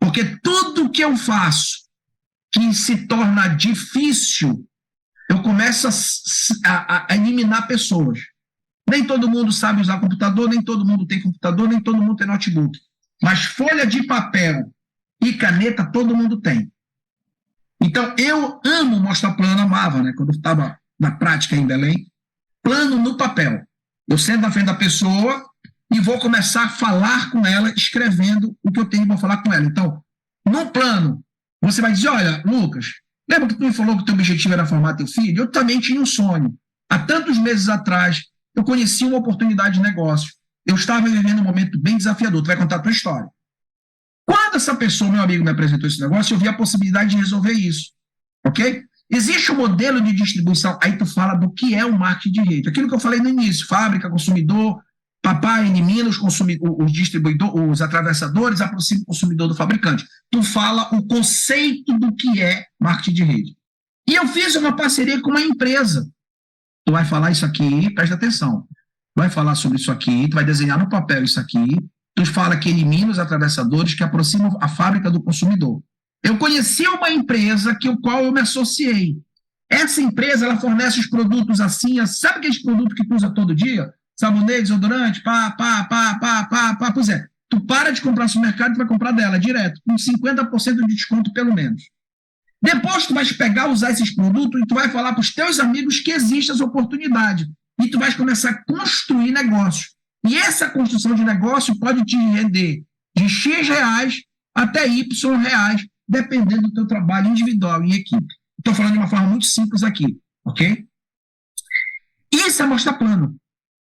porque tudo que eu faço que se torna difícil, eu começo a eliminar pessoas. Nem todo mundo sabe usar computador, nem todo mundo tem computador, nem todo mundo tem notebook. Mas folha de papel e caneta todo mundo tem. Então, eu amo mostrar plano, amava, né? Quando eu estava na prática em Belém, plano no papel. Eu sento na frente da pessoa e vou começar a falar com ela, escrevendo o que eu tenho para falar com ela. Então, no plano, você vai dizer, olha, Lucas, lembra que tu me falou que o teu objetivo era formar teu filho? Eu também tinha um sonho. Há tantos meses atrás, eu conheci uma oportunidade de negócio. Eu estava vivendo um momento bem desafiador. Tu vai contar a tua história. Quando essa pessoa, meu amigo, me apresentou esse negócio, eu vi a possibilidade de resolver isso. Ok? Existe um modelo de distribuição. Aí tu fala do que é o marketing de rede. Aquilo que eu falei no início. Fábrica, consumidor, papai elimina os distribuidores, os atravessadores, aproxima o consumidor do fabricante. Tu fala o conceito do que é marketing de rede. E eu fiz uma parceria com uma empresa. Tu vai falar isso aqui, presta atenção. Tu vai falar sobre isso aqui, tu vai desenhar no papel isso aqui, tu fala que elimina os atravessadores que aproximam a fábrica do consumidor. Eu conheci uma empresa com a qual eu me associei. Essa empresa, ela fornece os produtos assim, sabe aqueles produtos que tu usa todo dia? Sabonete, desodorante, pois é. Tu para de comprar no supermercado e vai comprar dela direto, com 50% de desconto pelo menos. Depois tu vais pegar, usar esses produtos e tu vai falar para os teus amigos que existe essa oportunidade. E tu vais começar a construir negócio. E essa construção de negócio pode te render de X reais até Y reais, dependendo do teu trabalho individual em equipe. Estou falando de uma forma muito simples aqui, ok? Isso é mostrar plano.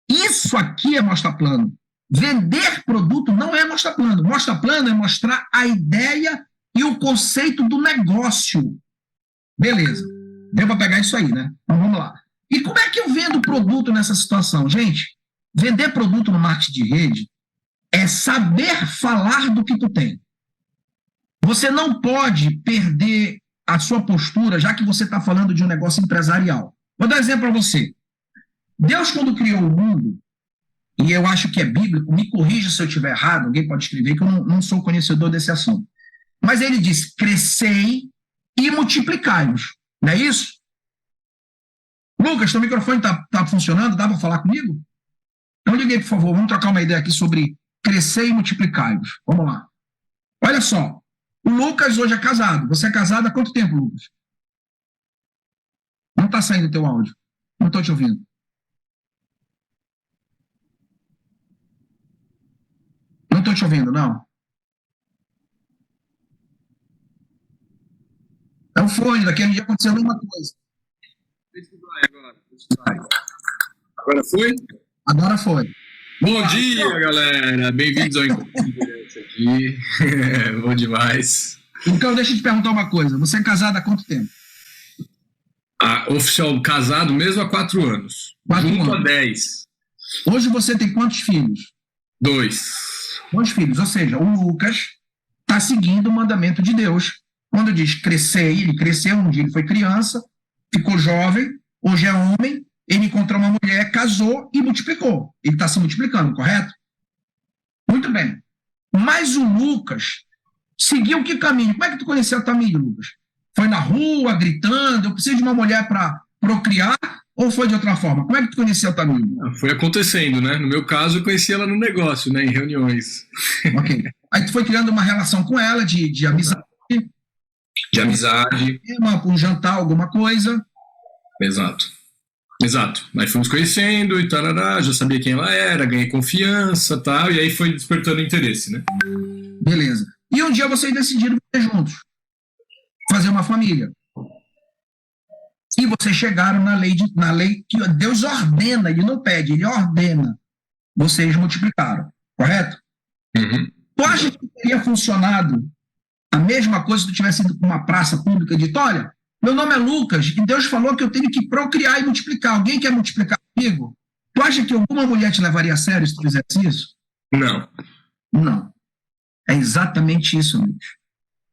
Isso aqui é mostrar plano. Vender produto não é mostrar plano. Mostrar plano é mostrar a ideia e o conceito do negócio. Beleza. Deu para pegar isso aí, né? Então vamos lá. E como é que eu vendo produto nessa situação? Gente, vender produto no marketing de rede é saber falar do que tu tem. Você não pode perder a sua postura, já que você está falando de um negócio empresarial. Vou dar um exemplo para você. Deus, quando criou o mundo, e eu acho que é bíblico, me corrija se eu estiver errado, alguém pode escrever, que eu não sou conhecedor desse assunto. Mas ele diz, crescei e multiplicai-vos. Não é isso? Lucas, teu microfone tá funcionando? Dá para falar comigo? Então liga aí, por favor, vamos trocar uma ideia aqui sobre crescer e multiplicai-vos. Vamos lá. Olha só, o Lucas hoje é casado. Você é casado há quanto tempo, Lucas? Não está saindo o teu áudio. Não estou te ouvindo. Não estou te ouvindo, não. É o fone, daquele dia aconteceu a mesma coisa. Agora foi? Agora foi. Bom dia, galera. Bem-vindos ao Encontro aqui. Bom demais. Então, deixa eu te perguntar uma coisa. Você é casado há quanto tempo? Oficial casado mesmo há 4 anos. 4 Junto anos. a 10. Hoje você tem quantos filhos? 2. 2 filhos. Ou seja, o Lucas está seguindo o mandamento de Deus. Quando diz crescer, ele cresceu, um dia ele foi criança, ficou jovem, hoje é homem, ele encontrou uma mulher, casou e multiplicou. Ele está se multiplicando, correto? Muito bem. Mas o Lucas seguiu que caminho? Como é que tu conheceu a Tamília, Lucas? Foi na rua, gritando, eu preciso de uma mulher para procriar, ou foi de outra forma? Como é que tu conheceu a Tamília? Foi acontecendo, né? No meu caso, eu conheci ela no negócio, né? Em reuniões. Ok. Aí tu foi criando uma relação com ela, de amizade. De amizade. Um jantar, alguma coisa. Exato. Aí fomos conhecendo e tarará, já sabia quem ela era, ganhei confiança e tal, e aí foi despertando interesse, né? Beleza. E um dia vocês decidiram viver juntos, fazer uma família. E vocês chegaram na lei que Deus ordena, ele não pede, ele ordena. Vocês multiplicaram, correto? Uhum. Tu acha que teria funcionado a mesma coisa se tu tivesse ido para uma praça pública e dito, olha, meu nome é Lucas e Deus falou que eu tenho que procriar e multiplicar. Alguém quer multiplicar comigo? Tu acha que alguma mulher te levaria a sério se tu fizesse isso? Não. Não. É exatamente isso, Luiz.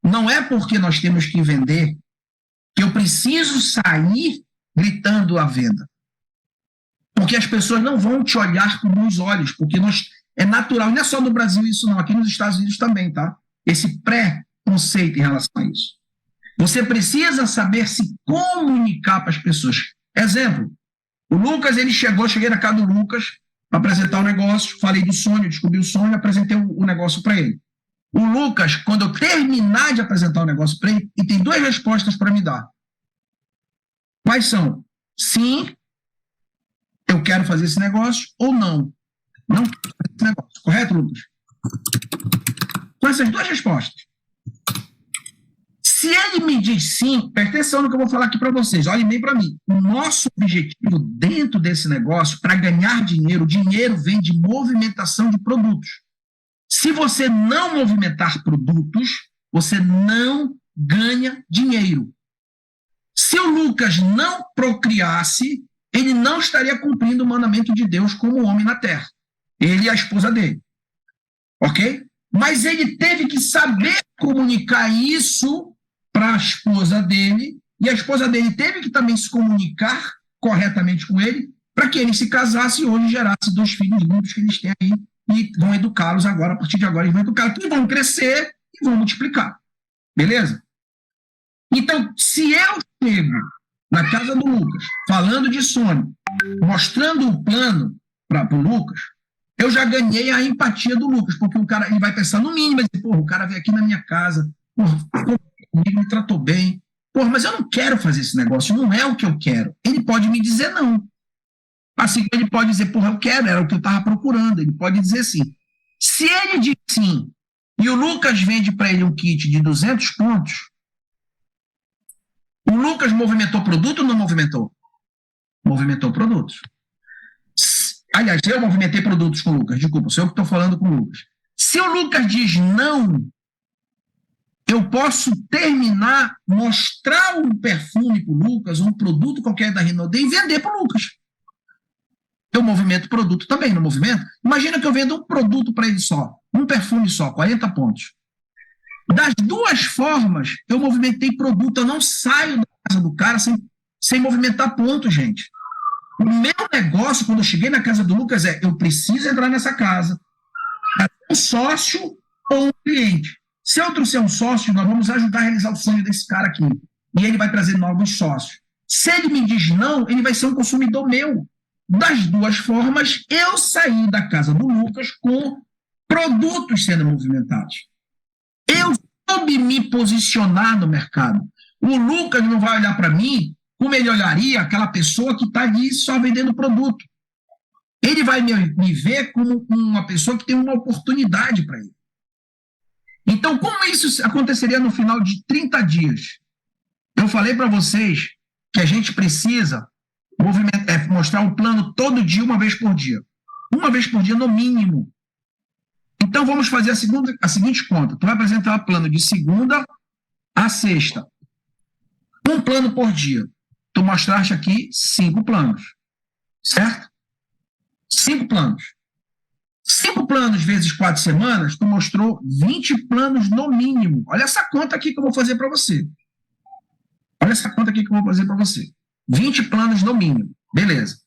Não é porque nós temos que vender que eu preciso sair gritando a venda. Porque as pessoas não vão te olhar com bons olhos, porque é natural, e não é só no Brasil isso não, aqui nos Estados Unidos também, tá? Esse pré-conceito em relação a isso. Você precisa saber se comunicar para as pessoas. Exemplo, o Lucas, cheguei na casa do Lucas para apresentar o negócio, falei do sonho, descobri o sonho, apresentei o negócio para ele. O Lucas, quando eu terminar de apresentar o negócio para ele, ele tem 2 respostas para me dar. Quais são? Sim, eu quero fazer esse negócio, ou não. Não quero fazer esse negócio. Correto, Lucas? Com essas 2 respostas. Se ele me diz sim, presta atenção no que eu vou falar aqui para vocês, olhem bem para mim. O nosso objetivo dentro desse negócio, para ganhar dinheiro, dinheiro vem de movimentação de produtos. Se você não movimentar produtos, você não ganha dinheiro. Se o Lucas não procriasse, ele não estaria cumprindo o mandamento de Deus como homem na terra. Ele e a esposa dele. Ok? Mas ele teve que saber comunicar isso para a esposa dele, e a esposa dele teve que também se comunicar corretamente com ele, para que ele se casasse e hoje gerasse 2 filhos lindos que eles têm aí, e vão educá-los agora, a partir de agora eles vão educá-los, e vão crescer e vão multiplicar. Beleza? Então, se eu chego na casa do Lucas, falando de sonho, mostrando o plano para o Lucas, eu já ganhei a empatia do Lucas, porque o cara ele vai pensar no mínimo, mas, porra, o cara veio aqui na minha casa, porra, comigo, me tratou bem, porra, mas eu não quero fazer esse negócio, não é o que eu quero. Ele pode me dizer não. Assim como ele pode dizer, porra, eu quero, era o que eu estava procurando. Ele pode dizer sim. Se ele diz sim, e o Lucas vende para ele um kit de 200 pontos, o Lucas movimentou produto ou não movimentou? Movimentou produtos. Aliás, eu movimentei produtos com o Lucas, desculpa, sou eu que estou falando com o Lucas. Se o Lucas diz não, eu posso terminar, mostrar um perfume para o Lucas, um produto qualquer da Rinode e vender para o Lucas. Eu movimento produto também, no movimento. Imagina que eu vendo um produto para ele só, um perfume só, 40 pontos. Das duas formas, eu movimentei produto, eu não saio da casa do cara sem movimentar ponto, gente. O meu negócio, quando eu cheguei na casa do Lucas, eu preciso entrar nessa casa, um sócio ou um cliente. Se eu trouxer um sócio, nós vamos ajudar a realizar o sonho desse cara aqui. E ele vai trazer novos sócios. Se ele me diz não, ele vai ser um consumidor meu. Das duas formas, eu saí da casa do Lucas com produtos sendo movimentados. Eu soube me posicionar no mercado. O Lucas não vai olhar para mim como ele olharia aquela pessoa que está ali só vendendo produto. Ele vai me ver como uma pessoa que tem uma oportunidade para ele. Então, como isso aconteceria no final de 30 dias? Eu falei para vocês que a gente precisa mostrar um plano todo dia, uma vez por dia. Uma vez por dia, no mínimo. Então, vamos fazer a seguinte conta. Tu vai apresentar o plano de segunda a sexta. Um plano por dia. Tu mostraste aqui 5 planos. Certo? 5 planos. 5 planos vezes 4 semanas, tu mostrou 20 planos no mínimo. Olha essa conta aqui que eu vou fazer para você. Olha essa conta aqui que eu vou fazer para você. 20 planos no mínimo. Beleza.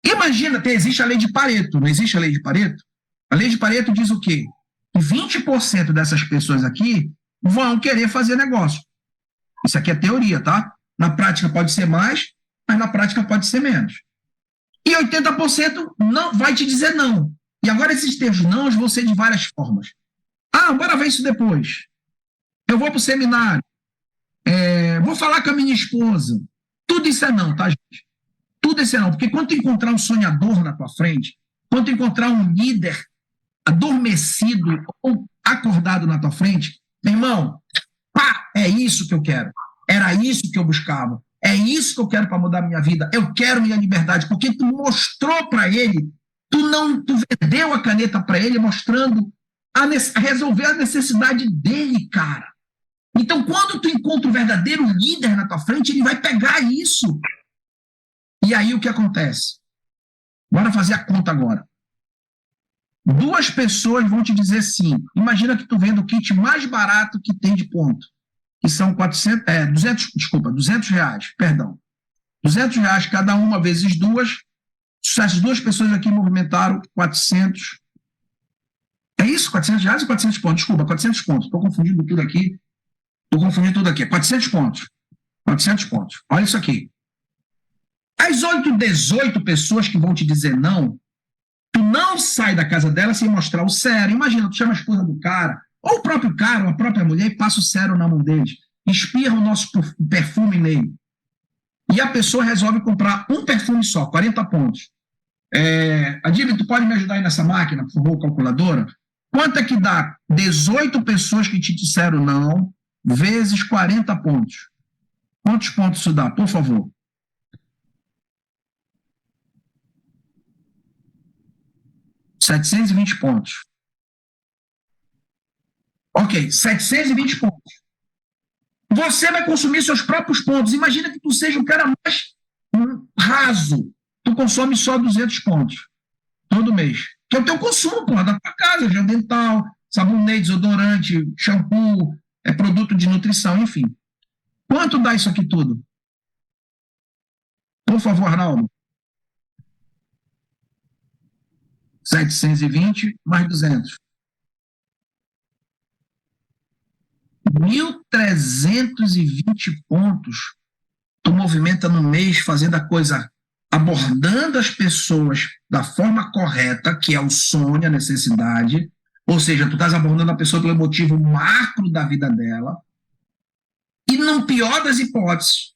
Imagina que existe a lei de Pareto. Não existe a lei de Pareto? A lei de Pareto diz o quê? Que 20% dessas pessoas aqui vão querer fazer negócio. Isso aqui é teoria, tá? Na prática pode ser mais, mas na prática pode ser menos. E 80% não vai te dizer não. E agora esses teus nãos vão ser de várias formas. Ah, bora ver isso depois. Eu vou para o seminário. Vou falar com a minha esposa. Tudo isso é não, tá, gente? Tudo isso é não. Porque quando tu encontrar um sonhador na tua frente, quando tu encontrar um líder adormecido ou acordado na tua frente, meu irmão, pá, é isso que eu quero. Era isso que eu buscava. É isso que eu quero para mudar a minha vida. Eu quero minha liberdade. Porque tu mostrou para ele, tu vendeu a caneta para ele, mostrando a resolver a necessidade dele, cara. Então, quando tu encontra o verdadeiro líder na tua frente, ele vai pegar isso. E aí o que acontece? Bora fazer a conta agora. 2 pessoas vão te dizer sim. Imagina que tu vende o kit mais barato que tem de ponto, que são 200 reais, perdão. 200 reais cada uma vezes 2. Essas 2 pessoas aqui movimentaram 400. É isso? 400 reais ou 400 pontos? Desculpa, 400 pontos. Estou confundindo tudo aqui. 400 pontos. 400 pontos. Olha isso aqui. As 18 pessoas que vão te dizer não, tu não sai da casa dela sem mostrar o sério. Imagina, tu chama a esposa do cara, ou o próprio cara, ou a própria mulher, e passa o sério na mão deles. Espirra o nosso perfume nele. E a pessoa resolve comprar um perfume só, 40 pontos. Adílio, tu pode me ajudar aí nessa máquina, por favor, calculadora? Quanto é que dá 18 pessoas que te disseram não, vezes 40 pontos? Quantos pontos isso dá, por favor? R$720 pontos. Ok, 720 pontos. Você vai consumir seus próprios pontos. Imagina que tu seja o cara mais raso. Tu consome só 200 pontos todo mês. Que é o teu consumo, porra, da tua casa. Gel dental, sabonete, desodorante, shampoo, produto de nutrição, enfim. Quanto dá isso aqui tudo? Por favor, Arnaldo. 720 mais 200. 1.320 pontos tu movimenta no mês fazendo a coisa, abordando as pessoas da forma correta, que é o sonho, a necessidade. Ou seja, tu estás abordando a pessoa pelo motivo macro da vida dela. E no pior das hipóteses,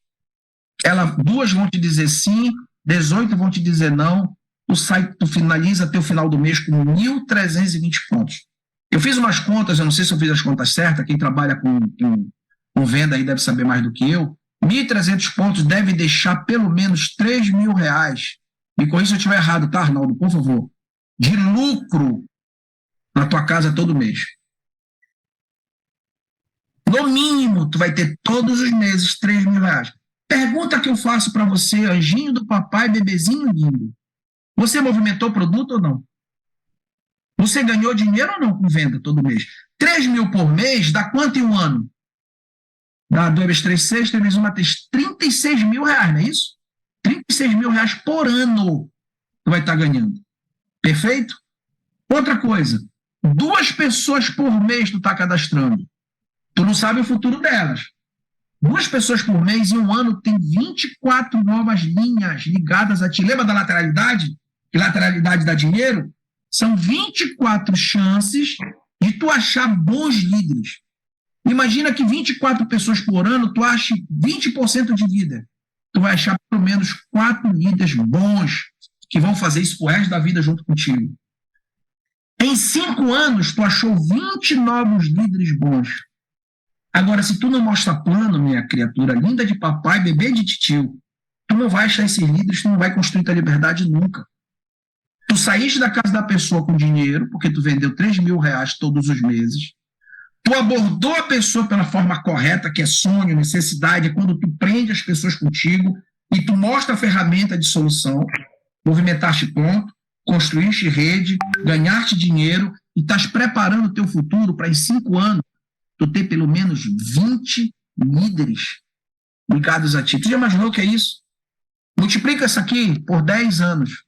2 vão te dizer sim, 18 vão te dizer não. Tu finaliza até o final do mês com 1.320 pontos. Eu fiz umas contas, eu não sei se eu fiz as contas certas, quem trabalha com venda aí deve saber mais do que eu. 1.300 pontos deve deixar pelo menos R$3.000. Me corrija se eu estiver errado, tá, Arnaldo? Por favor. De lucro na tua casa todo mês. No mínimo, tu vai ter todos os meses 3 mil reais. Pergunta que eu faço para você, anjinho do papai, bebezinho lindo. Você movimentou o produto ou não? Você ganhou dinheiro ou não com venda todo mês? 3 mil por mês dá quanto em um ano? Dá 2 vezes 3, 6, 3 vezes 1, 3, 36 mil reais, não é isso? 36 mil reais por ano tu vai estar ganhando. Perfeito? Outra coisa, 2 pessoas por mês tu está cadastrando. Tu não sabe o futuro delas. 2 pessoas por mês em um ano tem 24 novas linhas ligadas a ti. Lembra da lateralidade? Que lateralidade dá dinheiro? São 24 chances de tu achar bons líderes. Imagina que 24 pessoas por ano, tu ache 20% de líder. Tu vai achar pelo menos 4 líderes bons que vão fazer isso pro resto da vida junto contigo. Em 5 anos, tu achou 20 novos líderes bons. Agora, se tu não mostra plano, minha criatura linda de papai, bebê de titio, tu não vai achar esses líderes, tu não vai construir tua liberdade nunca. Tu saíste da casa da pessoa com dinheiro, porque tu vendeu 3 mil reais todos os meses. Tu abordou a pessoa pela forma correta, que é sonho, necessidade, é quando tu prende as pessoas contigo e tu mostra a ferramenta de solução, movimentaste ponto, construíste rede, ganhaste dinheiro e estás preparando o teu futuro para em 5 anos tu ter pelo menos 20 líderes ligados a ti. Tu já imaginou o que é isso? Multiplica isso aqui por 10 anos.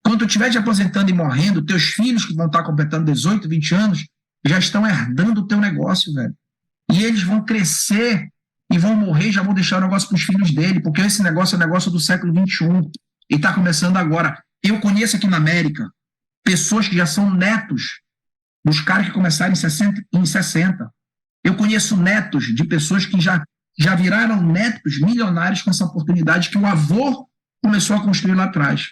Quando tu estiver te aposentando e morrendo, teus filhos que vão estar completando 18, 20 anos, já estão herdando o teu negócio, velho. E eles vão crescer e vão morrer, já vão deixar o negócio para os filhos dele, porque esse negócio é o negócio do século XXI e está começando agora. Eu conheço aqui na América pessoas que já são netos dos caras que começaram em 60. Eu conheço netos de pessoas que já viraram netos milionários com essa oportunidade que o avô começou a construir lá atrás.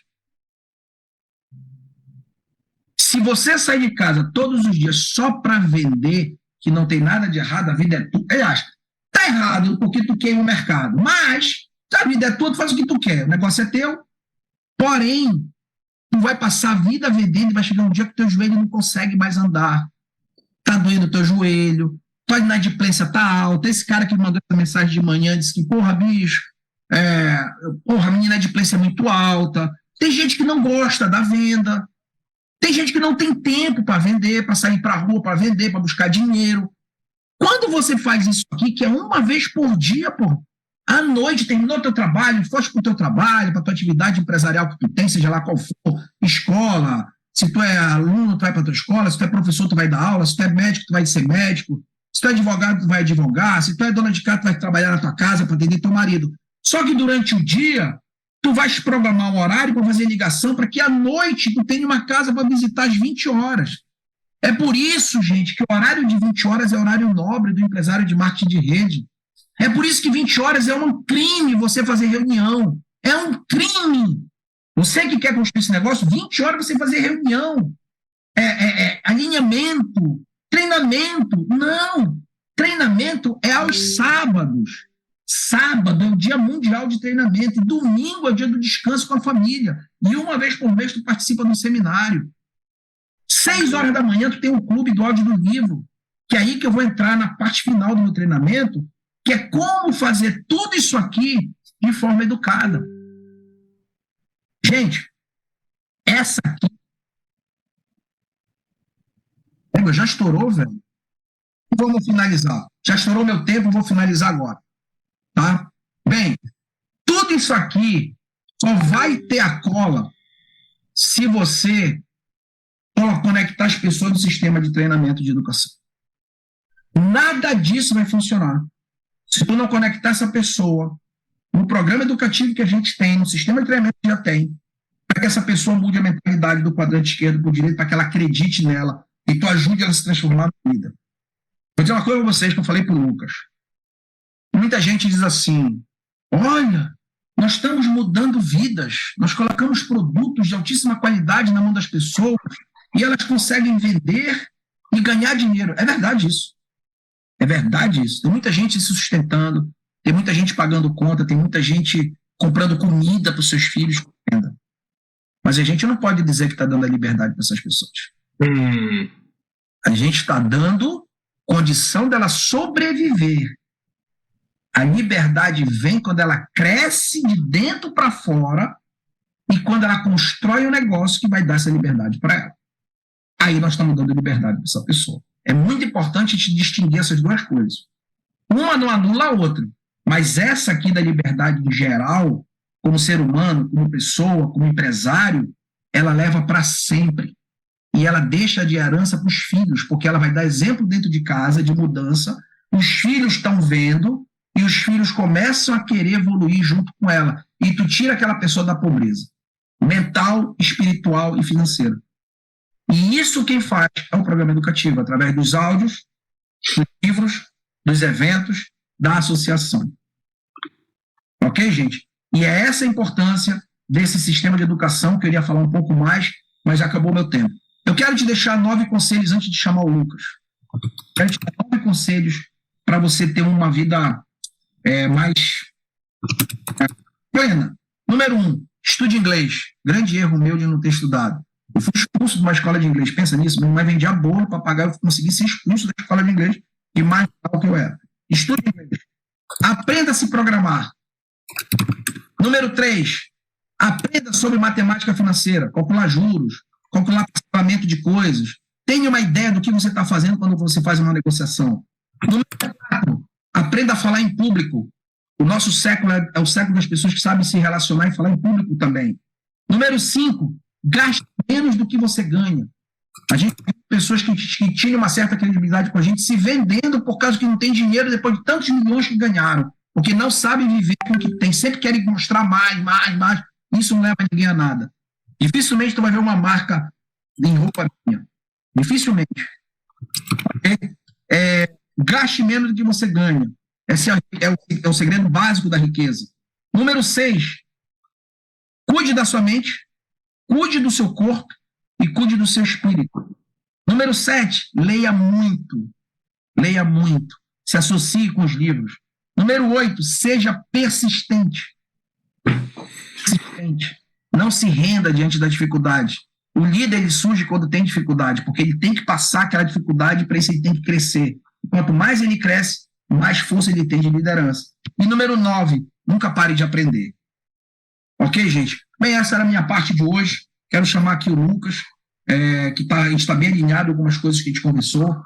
Se você sair de casa todos os dias só para vender, que não tem nada de errado, a vida é tua. Aliás, tá errado porque tu queima o mercado, mas a vida é tua, tu faz o que tu quer, o negócio é teu. Porém, tu vai passar a vida vendendo e vai chegar um dia que teu joelho não consegue mais andar. Tá doendo o teu joelho, tua inadimplência tá alta. Esse cara que mandou essa mensagem de manhã disse que, porra, bicho, a minha inadimplência é muito alta. Tem gente que não gosta da venda. Tem gente que não tem tempo para vender, para sair para a rua, para vender, para buscar dinheiro. Quando você faz isso aqui, que é uma vez por dia, à noite, terminou o teu trabalho, foste para o teu trabalho, para a tua atividade empresarial que tu tem, seja lá qual for, escola, se tu é aluno, tu vai para a tua escola, se tu é professor, tu vai dar aula, se tu é médico, tu vai ser médico, se tu é advogado, tu vai advogar, se tu é dona de casa, tu vai trabalhar na tua casa para atender teu marido. Só que durante o dia, tu vais programar um horário para fazer ligação para que à noite tu tenha uma casa para visitar às 20 horas. É por isso, gente, que o horário de 20 horas é o horário nobre do empresário de marketing de rede. É por isso que 20 horas é um crime você fazer reunião. É um crime. Você que quer construir esse negócio, 20 horas você fazer reunião. Alinhamento, treinamento. Não. Treinamento é aos sábados. Sábado é o dia mundial de treinamento e domingo é o dia do descanso com a família. E uma vez por mês tu participa de um seminário. 6 horas da manhã tu tem um clube do áudio do livro, que é aí que eu vou entrar na parte final do meu treinamento, que é como fazer tudo isso aqui de forma educada. Gente, essa aqui... já estourou, velho? Vamos finalizar. Já estourou meu tempo, vou finalizar agora. Tá? Bem, tudo isso aqui só vai ter a cola se você conectar as pessoas no sistema de treinamento de educação. Nada disso vai funcionar se tu não conectar essa pessoa no programa educativo que a gente tem, no sistema de treinamento que já tem, para que essa pessoa mude a mentalidade do quadrante esquerdo para o direito, para que ela acredite nela e tu ajude ela a se transformar na vida. Vou dizer uma coisa para vocês que eu falei para o Lucas. Muita gente diz assim, olha, nós estamos mudando vidas, nós colocamos produtos de altíssima qualidade na mão das pessoas e elas conseguem vender e ganhar dinheiro. É verdade isso. É verdade isso. Tem muita gente se sustentando, tem muita gente pagando conta, tem muita gente comprando comida para os seus filhos com venda. mas a gente não pode dizer que está dando a liberdade para essas pessoas. A gente está dando condição dela sobreviver. A liberdade vem quando ela cresce de dentro para fora e quando ela constrói um negócio que vai dar essa liberdade para ela. Aí nós estamos dando liberdade para essa pessoa. É muito importante a gente distinguir essas duas coisas. Uma não anula a outra, mas essa aqui da liberdade em geral, como ser humano, como pessoa, como empresário, ela leva para sempre. E ela deixa de herança para os filhos, porque ela vai dar exemplo dentro de casa de mudança, os filhos estão vendo e os filhos começam a querer evoluir junto com ela. E tu tira aquela pessoa da pobreza mental, espiritual e financeira. E isso quem faz é o programa educativo, através dos áudios, dos livros, dos eventos, da associação. Ok, gente? E é essa a importância desse sistema de educação, que eu iria falar um pouco mais, mas já acabou meu tempo. Eu quero te deixar 9 conselhos antes de chamar o Lucas. Quero te dar 9 conselhos para você ter uma vida mais plena. Número 1, estude inglês. Grande erro meu de não ter estudado. Eu fui expulso de uma escola de inglês. Pensa nisso, minha mãe vendia bolo para pagar, eu consegui ser expulso da escola de inglês e mais mal que eu era. Estude inglês. Aprenda a se programar. Número 3, aprenda sobre matemática financeira, calcular juros, calcular parcelamento de coisas. Tenha uma ideia do que você está fazendo quando você faz uma negociação. Número 4, aprenda a falar em público. O nosso século é o século das pessoas que sabem se relacionar e falar em público também. Número 5, gaste menos do que você ganha. A gente tem pessoas que tinham uma certa credibilidade com a gente se vendendo por causa que não tem dinheiro depois de tantos milhões que ganharam. Porque não sabem viver com o que tem. Sempre querem mostrar mais. Isso não leva ninguém a nada. Dificilmente tu vai ver uma marca em roupa minha. Dificilmente. Gaste menos do que você ganha. Esse é o segredo básico da riqueza. Número 6, cuide da sua mente, cuide do seu corpo e cuide do seu espírito. Número 7, leia muito. Leia muito. Se associe com os livros. Número 8, seja persistente. Não se renda diante da dificuldade. O líder ele surge quando tem dificuldade, porque ele tem que passar aquela dificuldade, para isso ele tem que crescer. Quanto mais ele cresce, mais força ele tem de liderança. E número 9, nunca pare de aprender. Ok, gente? Bem, essa era a minha parte de hoje. Quero chamar aqui o Lucas, que a gente está bem alinhado em algumas coisas que a gente conversou.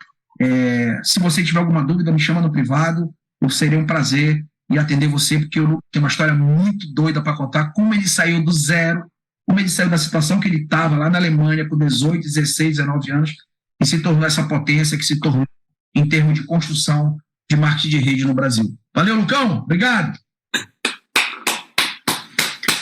Se você tiver alguma dúvida, me chama no privado. Eu seria um prazer em atender você, porque o Lucas tem uma história muito doida para contar, como ele saiu do zero, como ele saiu da situação que ele estava lá na Alemanha com 18, 16, 19 anos e se tornou essa potência que se tornou em termos de construção de marketing de rede no Brasil. Valeu, Lucão. Obrigado.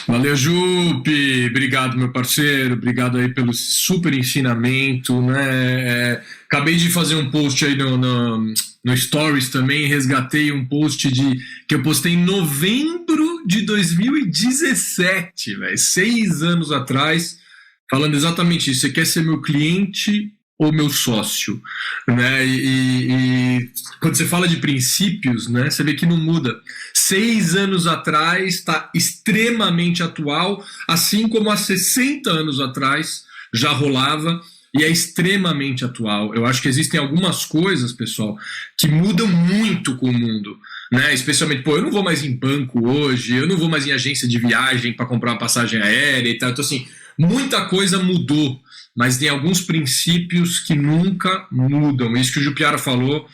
Valeu, Jupe. Obrigado, meu parceiro. Obrigado aí pelo super ensinamento, né? Acabei de fazer um post aí no Stories também, resgatei um post que eu postei em novembro de 2017, velho, 6 anos atrás, falando exatamente isso. Você quer ser meu cliente ou meu sócio, né? E quando você fala de princípios, né, você vê que não muda. 6 anos atrás está extremamente atual, assim como há 60 anos atrás já rolava e é extremamente atual. Eu acho que existem algumas coisas, pessoal, que mudam muito com o mundo, né? Especialmente, eu não vou mais em banco hoje, eu não vou mais em agência de viagem para comprar uma passagem aérea e tal. Então, assim, muita coisa mudou, mas tem alguns princípios que nunca mudam. Isso que o Jupiara falou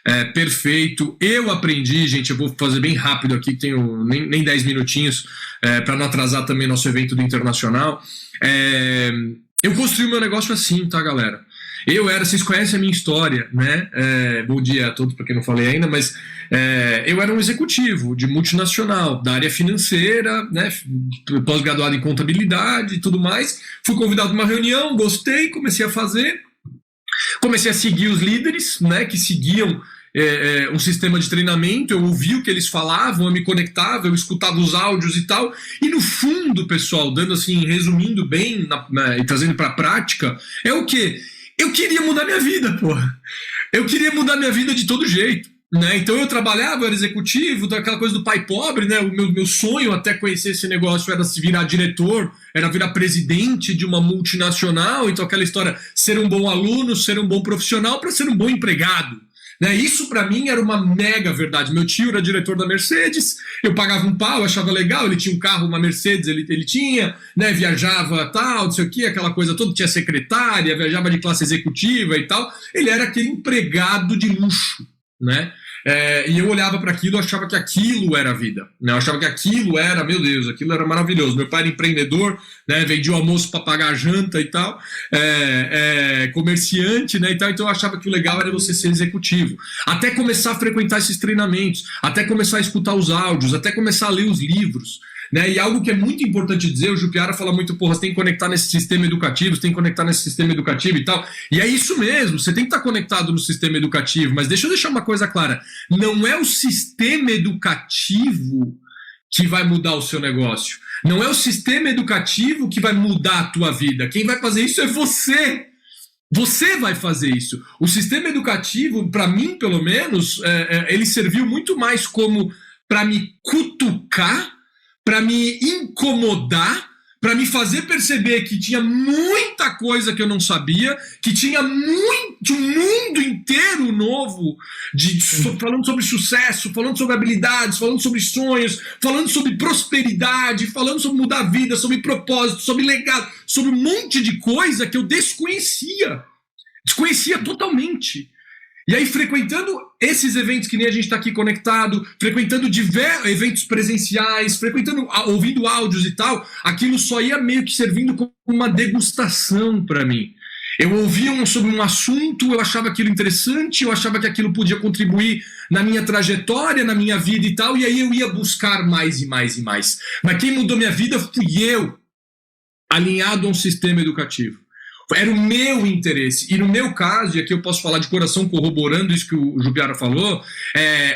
é perfeito. Eu aprendi, gente, eu vou fazer bem rápido aqui, tenho nem 10 minutinhos, para não atrasar também nosso evento do Internacional. Eu construí o meu negócio assim, tá, galera? Vocês conhecem a minha história, né? Bom dia a todos, para quem não falei ainda, mas eu era um executivo de multinacional, da área financeira, né? Pós-graduado em contabilidade e tudo mais. Fui convidado para uma reunião, gostei, comecei a fazer. Comecei a seguir os líderes, né? Que seguiam um sistema de treinamento. Eu ouvia o que eles falavam, eu me conectava, eu escutava os áudios e tal. E no fundo, pessoal, dando assim, resumindo bem e trazendo para a prática, é o quê? Eu queria mudar minha vida, porra. Eu queria mudar minha vida de todo jeito. né? Então eu trabalhava, era executivo, aquela coisa do pai pobre, né? O meu sonho até conhecer esse negócio era se virar diretor, era virar presidente de uma multinacional, então aquela história, ser um bom aluno, ser um bom profissional para ser um bom empregado. Né? Isso para mim era uma mega verdade. Meu tio era diretor da Mercedes, eu pagava um pau, achava legal, ele tinha um carro, uma Mercedes, ele tinha, né? Viajava tal, não sei o que, aquela coisa toda, tinha secretária, viajava de classe executiva e tal. Ele era aquele empregado de luxo, né? E eu olhava para aquilo e achava que aquilo era a vida, né? Eu achava que aquilo era, meu Deus, aquilo era maravilhoso. Meu pai era empreendedor, né? Vendia o almoço para pagar a janta e tal, comerciante, né? E tal. Então eu achava que o legal era você ser executivo, até começar a frequentar esses treinamentos, até começar a escutar os áudios, até começar a ler os livros. Né? E algo que é muito importante dizer, o Jupiara fala muito, porra, você tem que conectar nesse sistema educativo, você tem que conectar nesse sistema educativo e tal. E é isso mesmo, você tem que estar conectado no sistema educativo, mas deixa eu deixar uma coisa clara, não é o sistema educativo que vai mudar o seu negócio, não é o sistema educativo que vai mudar a tua vida, quem vai fazer isso é você. Você vai fazer isso. O sistema educativo, para mim, pelo menos, ele serviu muito mais como para me cutucar, para me incomodar, para me fazer perceber que tinha muita coisa que eu não sabia, que tinha muito mundo inteiro novo, falando sobre sucesso, falando sobre habilidades, falando sobre sonhos, falando sobre prosperidade, falando sobre mudar a vida, sobre propósito, sobre legado, sobre um monte de coisa que eu desconhecia totalmente. E aí, frequentando esses eventos que nem a gente está aqui conectado, frequentando diversos eventos presenciais, ouvindo áudios e tal, aquilo só ia meio que servindo como uma degustação para mim. Eu ouvia sobre um assunto, eu achava aquilo interessante, eu achava que aquilo podia contribuir na minha trajetória, na minha vida e tal, e aí eu ia buscar mais e mais e mais. Mas quem mudou minha vida fui eu, alinhado a um sistema educativo. Era o meu interesse. E no meu caso, e aqui eu posso falar de coração corroborando isso que o Jupiara falou,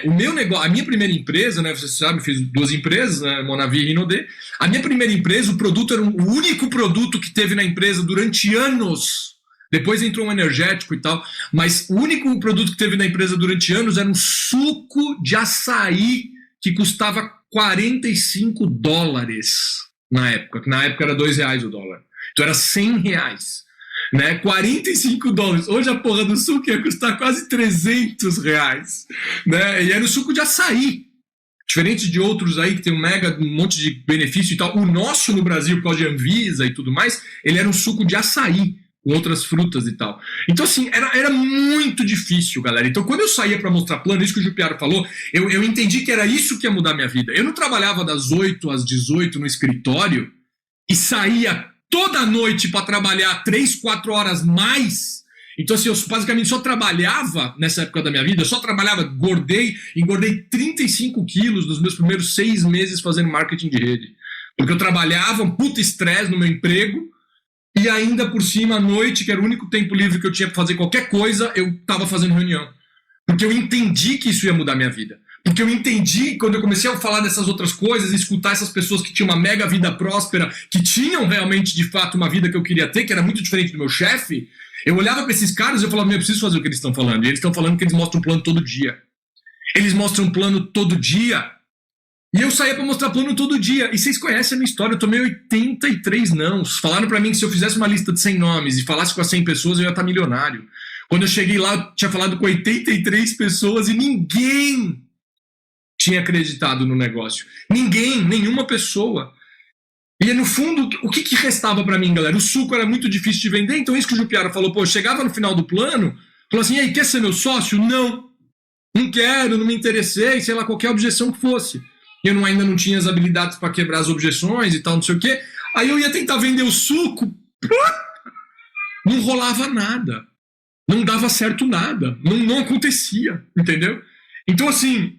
o meu negócio, a minha primeira empresa, né, você sabe, fiz 2 empresas, né, Monavi e Rinode. A minha primeira empresa, o produto era o único produto que teve na empresa durante anos. Depois entrou um energético e tal, mas o único produto que teve na empresa durante anos era um suco de açaí que custava $45 na época, que na época era R$2 o dólar. Então era R$100. Né, $45. Hoje a porra do suco ia custar quase R$300, né? E era o suco de açaí. Diferente de outros aí que tem um monte de benefício e tal. O nosso no Brasil, por causa de Anvisa e tudo mais, ele era um suco de açaí, com outras frutas e tal. Então, assim, era muito difícil, galera. Então, quando eu saía para mostrar plano, isso que o Jupiara falou, eu entendi que era isso que ia mudar minha vida. Eu não trabalhava das 8 às 18 no escritório e saía toda noite para trabalhar 3, 4 horas mais. Então, assim, eu basicamente só trabalhava nessa época da minha vida, engordei 35 quilos nos meus primeiros 6 meses fazendo marketing de rede. Porque eu trabalhava um puta estresse no meu emprego e ainda por cima, à noite, que era o único tempo livre que eu tinha para fazer qualquer coisa, eu estava fazendo reunião. Porque eu entendi que isso ia mudar minha vida. Porque eu entendi, quando eu comecei a falar dessas outras coisas, escutar essas pessoas que tinham uma mega vida próspera, que tinham realmente, de fato, uma vida que eu queria ter, que era muito diferente do meu chefe, eu olhava para esses caras e eu falava, eu preciso fazer o que eles estão falando. E eles estão falando que eles mostram um plano todo dia. Eles mostram um plano todo dia. E eu saía para mostrar plano todo dia. E vocês conhecem a minha história, eu tomei 83 nãos. Falaram para mim que se eu fizesse uma lista de 100 nomes e falasse com as 100 pessoas, eu ia estar milionário. Quando eu cheguei lá, eu tinha falado com 83 pessoas e ninguém tinha acreditado no negócio. Ninguém, nenhuma pessoa. E no fundo, o que restava para mim, galera? O suco era muito difícil de vender, então isso que o Jupiara falou, pô, chegava no final do plano, falou assim, e aí, quer ser meu sócio? Não quero, não me interessei, sei lá, qualquer objeção que fosse. Eu ainda não tinha as habilidades para quebrar as objeções e tal, não sei o quê. Aí eu ia tentar vender o suco, não rolava nada. Não dava certo nada. Não acontecia, entendeu? Então, assim,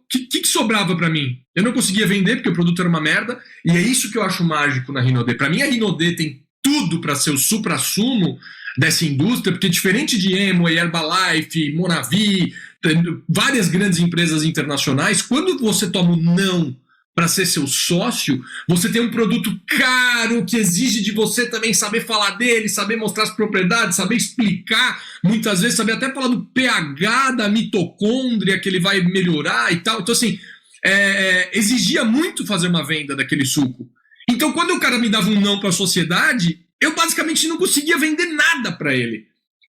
que sobrava para mim? Eu não conseguia vender porque o produto era uma merda, e é isso que eu acho mágico na Rinode. Para mim, a Rinode tem tudo para ser o supra-sumo dessa indústria, porque diferente de Amway, Herbalife, Monavi, várias grandes empresas internacionais, quando você toma um não para ser seu sócio, você tem um produto caro que exige de você também saber falar dele, saber mostrar as propriedades, saber explicar, muitas vezes saber até falar do pH da mitocôndria que ele vai melhorar e tal. Então, assim, exigia muito fazer uma venda daquele suco. Então, quando o cara me dava um não para a sociedade, eu basicamente não conseguia vender nada para ele.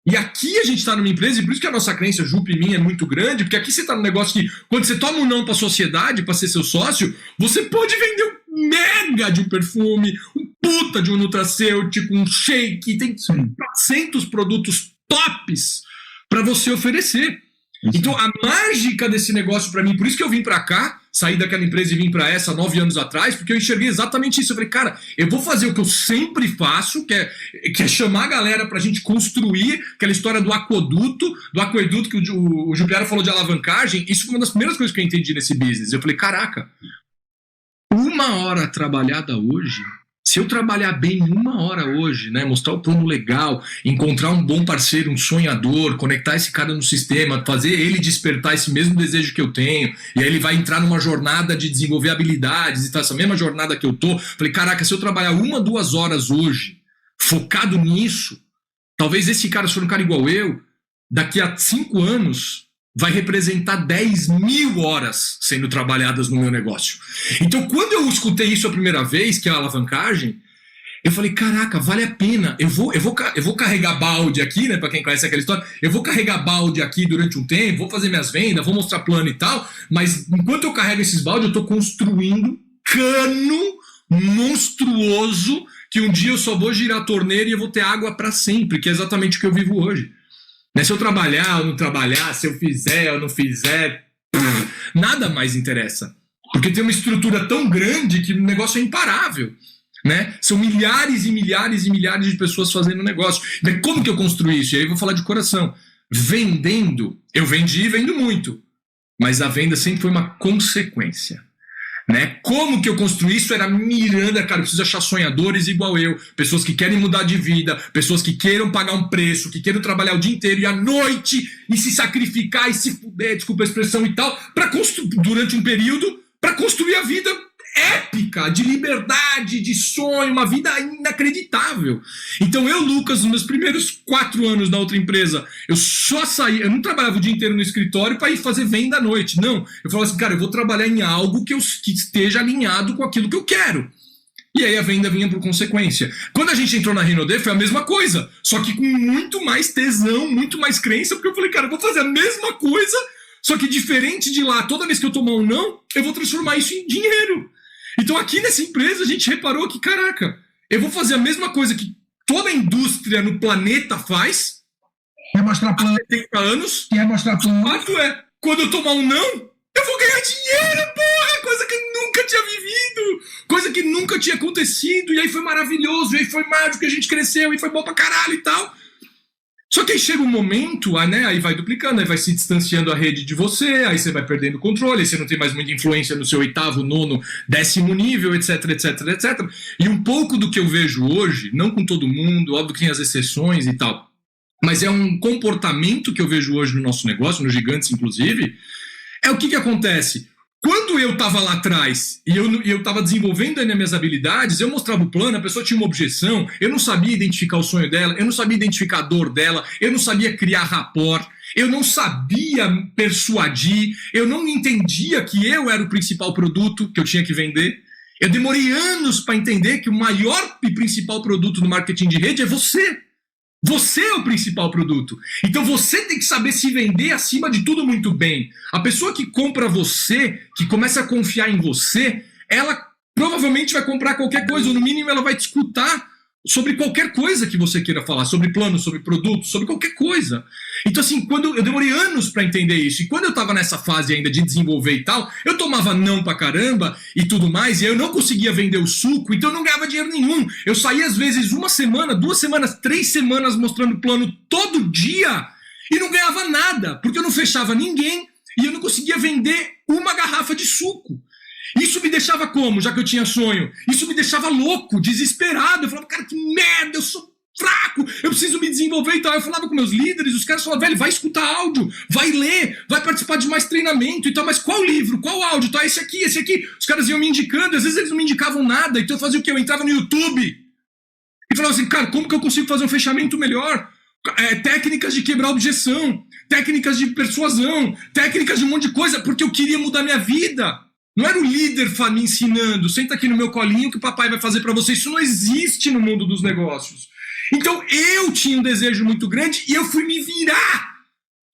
E aqui a gente está numa empresa, e por isso que a nossa crença, Jupe e minha, é muito grande, porque aqui você está num negócio que, quando você toma um não para a sociedade, para ser seu sócio, você pode vender um mega de um perfume, um puta de um nutracêutico, um shake, tem 400 produtos tops para você oferecer. Então a mágica desse negócio para mim, por isso que eu vim para cá, saí daquela empresa e vim para essa 9 anos atrás, porque eu enxerguei exatamente isso. Eu falei, cara, eu vou fazer o que eu sempre faço, que é chamar a galera pra gente construir aquela história do aqueduto que o Jupiara falou de alavancagem. Isso foi uma das primeiras coisas que eu entendi nesse business. Eu falei, caraca, 1 hora trabalhada hoje, se eu trabalhar bem 1 hora hoje, né, mostrar o plano legal, encontrar um bom parceiro, um sonhador, conectar esse cara no sistema, fazer ele despertar esse mesmo desejo que eu tenho, e aí ele vai entrar numa jornada de desenvolver habilidades, e tá essa mesma jornada que eu tô. Falei, caraca, se eu trabalhar 1, 2 horas hoje, focado nisso, talvez esse cara, se for um cara igual eu, daqui a 5 anos vai representar 10.000 horas sendo trabalhadas no meu negócio. Então, quando eu escutei isso a primeira vez, que é a alavancagem, eu falei, caraca, vale a pena. Eu vou carregar balde aqui, né? Para quem conhece aquela história, eu vou carregar balde aqui durante um tempo, vou fazer minhas vendas, vou mostrar plano e tal, mas enquanto eu carrego esses baldes, eu estou construindo cano monstruoso que um dia eu só vou girar a torneira e eu vou ter água para sempre, que é exatamente o que eu vivo hoje. Se eu trabalhar ou não trabalhar, se eu fizer ou não fizer, nada mais interessa. Porque tem uma estrutura tão grande que o negócio é imparável. Né? São milhares e milhares e milhares de pessoas fazendo negócio. Mas como que eu construí isso? E aí eu vou falar de coração. Vendendo, eu vendi e vendo muito. Mas a venda sempre foi uma consequência. Né? Como que eu construí isso? Era mirando, cara, eu preciso achar sonhadores igual eu, pessoas que querem mudar de vida, pessoas que queiram pagar um preço, que queiram trabalhar o dia inteiro e à noite e se sacrificar e se fuder, desculpa a expressão e tal, durante um período, para construir a vida épica, de liberdade, de sonho, uma vida inacreditável. Então eu, Lucas, nos meus primeiros 4 anos na outra empresa, eu só saía, eu não trabalhava o dia inteiro no escritório para ir fazer venda à noite, não. Eu falava assim, cara, eu vou trabalhar em algo que esteja alinhado com aquilo que eu quero. E aí a venda vinha por consequência. Quando a gente entrou na Rinode foi a mesma coisa, só que com muito mais tesão, muito mais crença, porque eu falei, cara, eu vou fazer a mesma coisa, só que diferente de lá, toda vez que eu tomar um não, eu vou transformar isso em dinheiro. Então aqui nessa empresa a gente reparou que, caraca, eu vou fazer a mesma coisa que toda a indústria no planeta faz. Quer mostrar plano? Há 70 anos. Quer mostrar plano? O fato é, quando eu tomar um não, eu vou ganhar dinheiro, porra! Coisa que eu nunca tinha vivido, coisa que nunca tinha acontecido, e aí foi maravilhoso, e aí foi mágico, a gente cresceu, e foi bom pra caralho e tal. Só que aí chega um momento, né, aí vai duplicando, aí vai se distanciando a rede de você, aí você vai perdendo o controle, aí você não tem mais muita influência no seu 8º, 9º, 10º nível, etc, etc, etc. E um pouco do que eu vejo hoje, não com todo mundo, óbvio que tem as exceções e tal, mas é um comportamento que eu vejo hoje no nosso negócio, no Gigantes inclusive, é o que acontece. Quando eu estava lá atrás e eu estava desenvolvendo ainda minhas habilidades, eu mostrava o plano, a pessoa tinha uma objeção, eu não sabia identificar o sonho dela, eu não sabia identificar a dor dela, eu não sabia criar rapport, eu não sabia persuadir, eu não entendia que eu era o principal produto que eu tinha que vender. Eu demorei anos para entender que o maior e principal produto no marketing de rede é você. Você é o principal produto. Então você tem que saber se vender acima de tudo muito bem. A pessoa que compra você, que começa a confiar em você, ela provavelmente vai comprar qualquer coisa, ou no mínimo ela vai te escutar sobre qualquer coisa que você queira falar, sobre plano, sobre produto, sobre qualquer coisa. Então assim, quando eu demorei anos para entender isso, e quando eu tava nessa fase ainda de desenvolver e tal, eu tomava não pra caramba e tudo mais, e eu não conseguia vender o suco, então eu não ganhava dinheiro nenhum. Eu saía às vezes 1 semana, 2 semanas, 3 semanas mostrando plano todo dia e não ganhava nada, porque eu não fechava ninguém e eu não conseguia vender uma garrafa de suco. Isso me deixava como, já que eu tinha sonho? Isso me deixava louco, desesperado. Eu falava, cara, que merda, eu sou fraco, eu preciso me desenvolver e tal. Eu falava com meus líderes, os caras falavam, velho, vai escutar áudio, vai ler, vai participar de mais treinamento e tal, mas qual livro, qual áudio, tá? Esse aqui. Os caras iam me indicando, às vezes eles não me indicavam nada, então eu fazia o quê? Eu entrava no YouTube e falava assim, cara, como que eu consigo fazer um fechamento melhor? Técnicas de quebrar objeção, técnicas de persuasão, técnicas de um monte de coisa, porque eu queria mudar minha vida. Não era o líder me ensinando, senta aqui no meu colinho que o papai vai fazer para você. Isso não existe no mundo dos negócios. Então eu tinha um desejo muito grande e eu fui me virar.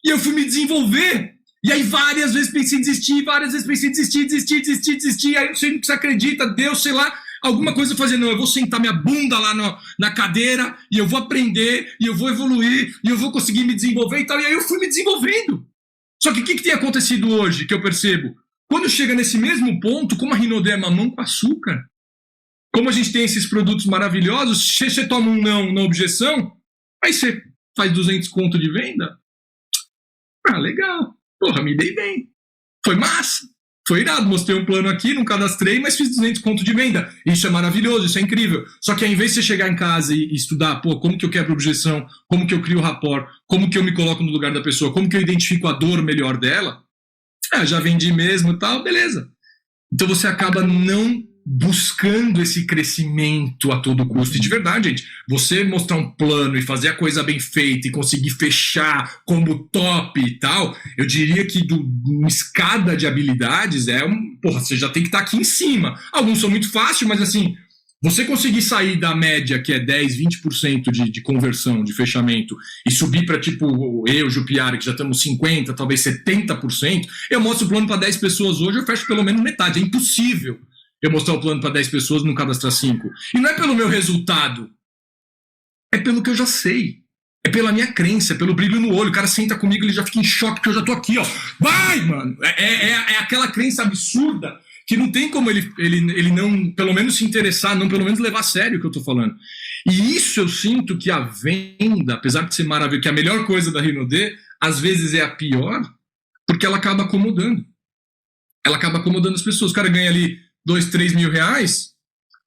E eu fui me desenvolver. E aí várias vezes pensei em desistir, várias vezes pensei em desistir. Aí não sei no que você acredita, Deus, sei lá, alguma coisa eu fazia. Não, eu vou sentar minha bunda lá na cadeira e eu vou aprender, e eu vou evoluir, e eu vou conseguir me desenvolver e tal. E aí eu fui me desenvolvendo. Só que o que tem acontecido hoje que eu percebo? Quando chega nesse mesmo ponto, como a Rinodê é mamão com açúcar, como a gente tem esses produtos maravilhosos, você toma um não na objeção, aí você faz 200 conto de venda. Ah, legal. Porra, me dei bem. Foi massa. Foi irado. Mostrei um plano aqui, não cadastrei, mas fiz 200 conto de venda. Isso é maravilhoso, isso é incrível. Só que ao invés de você chegar em casa e estudar, pô, como que eu quebro objeção, como que eu crio rapport, como que eu me coloco no lugar da pessoa, como que eu identifico a dor melhor dela, já vendi mesmo e tal, beleza. Então você acaba não buscando esse crescimento a todo custo. E de verdade, gente, você mostrar um plano e fazer a coisa bem feita e conseguir fechar como top e tal, eu diria que uma escada de habilidades porra, você já tem que estar aqui em cima. Alguns são muito fáceis, mas assim, você conseguir sair da média, que é 10, 20% de conversão, de fechamento, e subir para tipo eu, Jupiara, que já estamos 50%, talvez 70%, eu mostro o plano para 10 pessoas hoje, eu fecho pelo menos metade. É impossível eu mostrar o plano para 10 pessoas e não cadastrar 5. E não é pelo meu resultado, é pelo que eu já sei. É pela minha crença, é pelo brilho no olho. O cara senta comigo, ele já fica em choque, porque eu já tô aqui, ó. Vai, mano! É aquela crença absurda que não tem como ele não, pelo menos, se interessar, não pelo menos levar a sério o que eu tô falando. E isso eu sinto que a venda, apesar de ser maravilhoso, que a melhor coisa da Rinodê, às vezes é a pior, porque ela acaba acomodando. Ela acaba acomodando as pessoas. O cara ganha ali 2, 3 mil reais,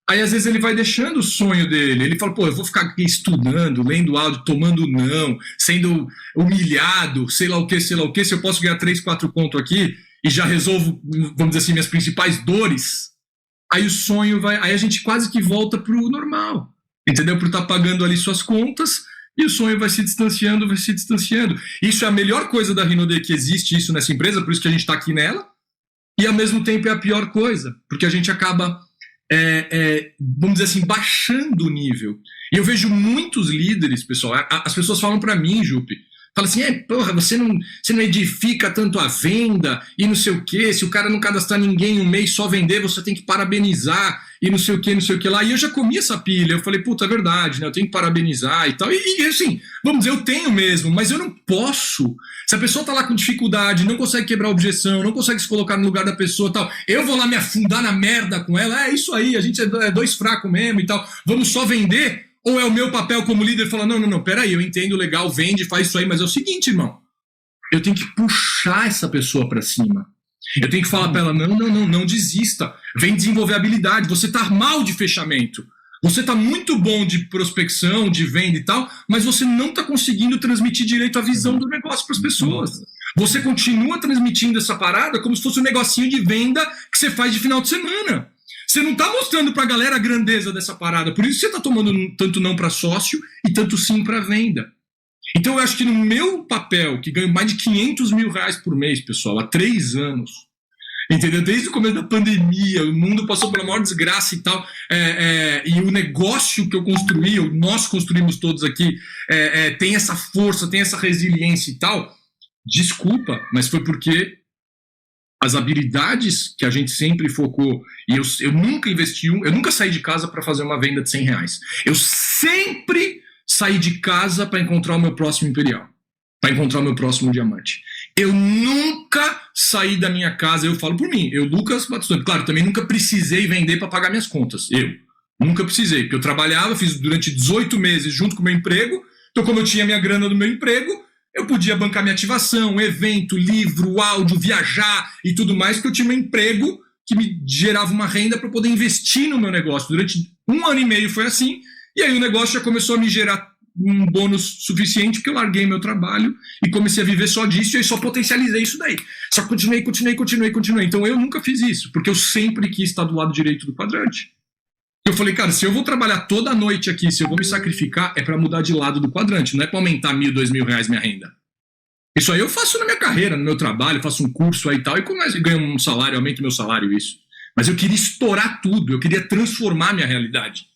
aí às vezes ele vai deixando o sonho dele. Ele fala, pô, eu vou ficar aqui estudando, lendo áudio, tomando não, sendo humilhado, sei lá o que, se eu posso ganhar 3, 4 conto aqui, e já resolvo, vamos dizer assim, minhas principais dores, aí o sonho vai... Aí a gente quase que volta pro normal, entendeu? Por estar pagando ali suas contas, e o sonho vai se distanciando. Isso é a melhor coisa da Rinodê, que existe isso nessa empresa, por isso que a gente está aqui nela, e ao mesmo tempo é a pior coisa, porque a gente acaba, vamos dizer assim, baixando o nível. E eu vejo muitos líderes, pessoal, as pessoas falam para mim, Jupe, fala assim, porra, você não edifica tanto a venda e não sei o quê, se o cara não cadastrar ninguém um mês só vender, você tem que parabenizar e não sei o que lá. E eu já comi essa pilha, eu falei, puta, é verdade, né? Eu tenho que parabenizar e tal. E assim, vamos dizer, eu tenho mesmo, mas eu não posso. Se a pessoa tá lá com dificuldade, não consegue quebrar objeção, não consegue se colocar no lugar da pessoa e tal, eu vou lá me afundar na merda com ela, é isso aí, a gente é 2 fracos mesmo e tal, vamos só vender? Ou é o meu papel como líder falar, não, peraí, eu entendo, legal, vende, faz isso aí, mas é o seguinte, irmão, eu tenho que puxar essa pessoa para cima. Eu tenho que falar para ela, não desista, vem desenvolver habilidade, você tá mal de fechamento, você tá muito bom de prospecção, de venda e tal, mas você não tá conseguindo transmitir direito a visão do negócio para as pessoas. Você continua transmitindo essa parada como se fosse um negocinho de venda que você faz de final de semana. Você não tá mostrando pra galera a grandeza dessa parada. Por isso você tá tomando tanto não para sócio e tanto sim para venda. Então eu acho que no meu papel, que ganho mais de 500 mil reais por mês, pessoal, há 3 anos, entendeu? Desde o começo da pandemia, o mundo passou pela maior desgraça e tal, e o negócio que eu construí, nós construímos todos aqui, tem essa força, tem essa resiliência e tal. Desculpa, mas foi porque as habilidades que a gente sempre focou, e eu nunca eu nunca saí de casa para fazer uma venda de 100 reais. Eu sempre saí de casa para encontrar o meu próximo imperial, para encontrar o meu próximo diamante. Eu nunca saí da minha casa, eu falo por mim, eu, Lucas Batistoni, claro, também nunca precisei vender para pagar minhas contas, eu nunca precisei, porque eu trabalhava, fiz durante 18 meses junto com o meu emprego, então como eu tinha minha grana do meu emprego, eu podia bancar minha ativação, evento, livro, áudio, viajar e tudo mais, porque eu tinha um emprego que me gerava uma renda para poder investir no meu negócio. Durante 1 ano e meio foi assim, E aí o negócio já começou a me gerar um bônus suficiente, porque eu larguei meu trabalho e comecei a viver só disso, e aí só potencializei isso daí. Só continuei. Então eu nunca fiz isso, porque eu sempre quis estar do lado direito do quadrante. Eu falei, cara, se eu vou trabalhar toda noite aqui, se eu vou me sacrificar, é para mudar de lado do quadrante, não é para aumentar R$1.000, R$2.000 minha renda. Isso aí eu faço na minha carreira, no meu trabalho, faço um curso aí e tal, e ganho um salário, aumento meu salário, isso. Mas eu queria estourar tudo, eu queria transformar minha realidade.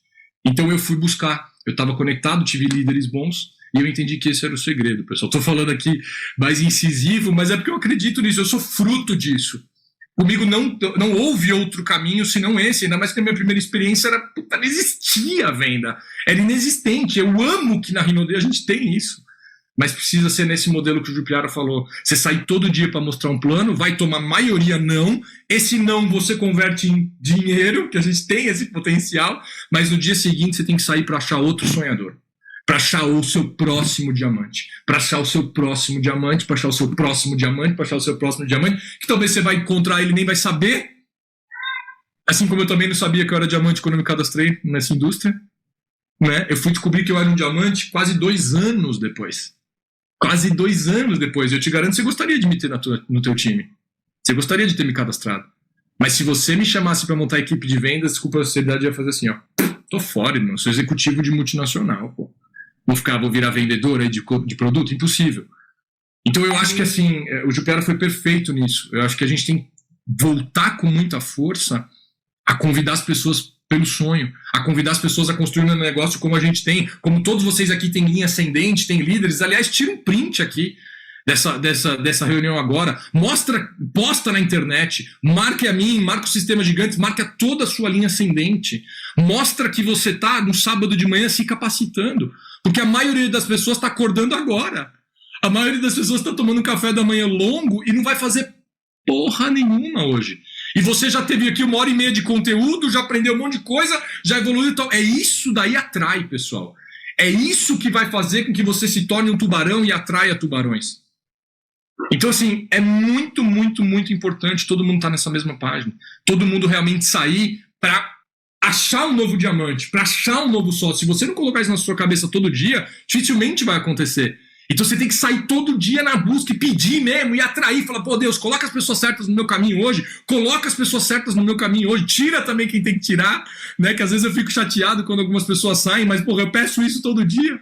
Então eu fui buscar, eu estava conectado, tive líderes bons, e eu entendi que esse era o segredo, pessoal. Estou falando aqui mais incisivo, mas é porque eu acredito nisso, eu sou fruto disso. Comigo não houve outro caminho senão esse, ainda mais que a minha primeira experiência não existia a venda, era inexistente. Eu amo que na Rinode a gente tem isso, mas precisa ser nesse modelo que o Jupiara falou. Você sai todo dia para mostrar um plano, vai tomar maioria não, esse não você converte em dinheiro, que a gente tem esse potencial, mas no dia seguinte você tem que sair para achar outro sonhador, para achar o seu próximo diamante, para achar o seu próximo diamante, para achar o seu próximo diamante, para achar o seu próximo diamante, que talvez você vai encontrar ele e nem vai saber, assim como eu também não sabia que eu era diamante quando eu me cadastrei nessa indústria, né? Eu fui descobrir que eu era um diamante quase 2 anos depois. Quase 2 anos depois. Eu te garanto que você gostaria de me ter no teu time. Você gostaria de ter me cadastrado. Mas se você me chamasse para montar a equipe de vendas, desculpa, a sociedade ia fazer assim, ó. Tô fora, irmão. Sou executivo de multinacional, pô. Vou virar vendedor aí de produto? Impossível. Então eu acho que assim, o Jupiara foi perfeito nisso. Eu acho que a gente tem que voltar com muita força a convidar as pessoas pelo sonho, a convidar as pessoas a construir um negócio como a gente tem, como todos vocês aqui têm linha ascendente, têm líderes. Aliás, tira um print aqui dessa reunião agora, posta na internet, marque a mim, marque o Sistema Gigantes, marque toda a sua linha ascendente, mostra que você está no sábado de manhã se capacitando, porque a maioria das pessoas está acordando agora, a maioria das pessoas está tomando um café da manhã longo e não vai fazer porra nenhuma hoje. E você já teve aqui 1h30 de conteúdo, já aprendeu um monte de coisa, já evoluiu e tal. É isso daí atrai, pessoal. É isso que vai fazer com que você se torne um tubarão e atraia tubarões. Então, assim, é muito, muito, muito importante todo mundo estar nessa mesma página. Todo mundo realmente sair para achar um novo diamante, para achar um novo sócio. Se você não colocar isso na sua cabeça todo dia, dificilmente vai acontecer. Então você tem que sair todo dia na busca e pedir mesmo, e atrair, falar, pô, Deus, coloca as pessoas certas no meu caminho hoje, coloca as pessoas certas no meu caminho hoje, tira também quem tem que tirar, né, que às vezes eu fico chateado quando algumas pessoas saem, mas, porra, eu peço isso todo dia,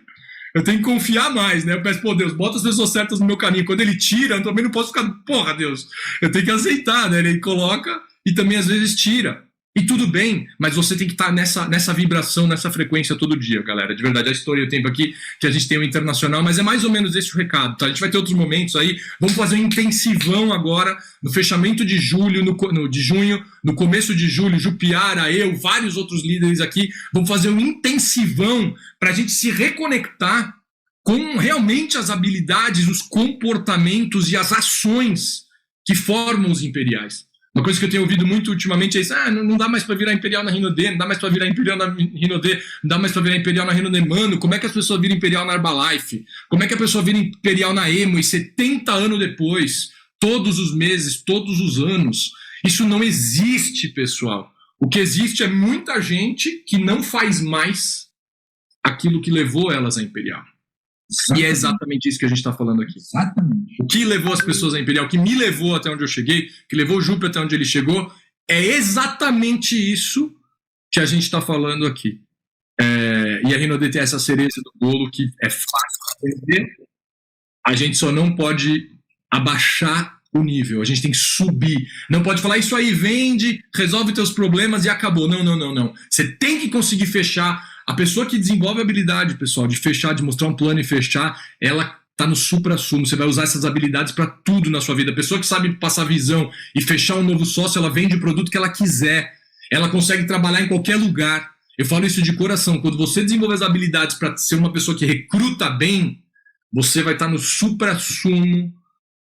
eu tenho que confiar mais, né, eu peço, pô, Deus, bota as pessoas certas no meu caminho, quando ele tira, eu também não posso ficar, porra, Deus, eu tenho que aceitar, né, ele coloca e também às vezes tira. E tudo bem, mas você tem que estar nessa vibração, nessa frequência todo dia, galera. De verdade, já estourei o tempo aqui que a gente tem o internacional, mas é mais ou menos esse o recado, tá? A gente vai ter outros momentos aí. Vamos fazer um intensivão agora, no fechamento de julho, de junho, no começo de julho, Jupiara, eu, vários outros líderes aqui. Vamos fazer um intensivão para a gente se reconectar com realmente as habilidades, os comportamentos e as ações que formam os imperiais. Uma coisa que eu tenho ouvido muito ultimamente é isso, não dá mais para virar imperial na Rinode, não dá mais para virar imperial na Rinode, não dá mais para virar imperial na Rinode, mano, como é que as pessoas viram imperial na Herbalife? Como é que a pessoa vira imperial na Emo e 70 anos depois, todos os meses, todos os anos? Isso não existe, pessoal. O que existe é muita gente que não faz mais aquilo que levou elas a imperial. Exatamente. E é exatamente isso que a gente está falando aqui. Exatamente. O que levou as pessoas à Imperial, o que me levou até onde eu cheguei, que levou o Jupe até onde ele chegou, é exatamente isso que a gente está falando aqui. E a Rinode tem essa cereja do bolo que é fácil de entender. A gente só não pode abaixar o nível, a gente tem que subir. Não pode falar, isso aí, vende, resolve teus problemas e acabou. Não. Você tem que conseguir fechar. A pessoa que desenvolve a habilidade, pessoal, de fechar, de mostrar um plano e fechar, ela está no supra-sumo. Você vai usar essas habilidades para tudo na sua vida. A pessoa que sabe passar visão e fechar um novo sócio, ela vende o produto que ela quiser. Ela consegue trabalhar em qualquer lugar. Eu falo isso de coração. Quando você desenvolve as habilidades para ser uma pessoa que recruta bem, você vai estar no supra-sumo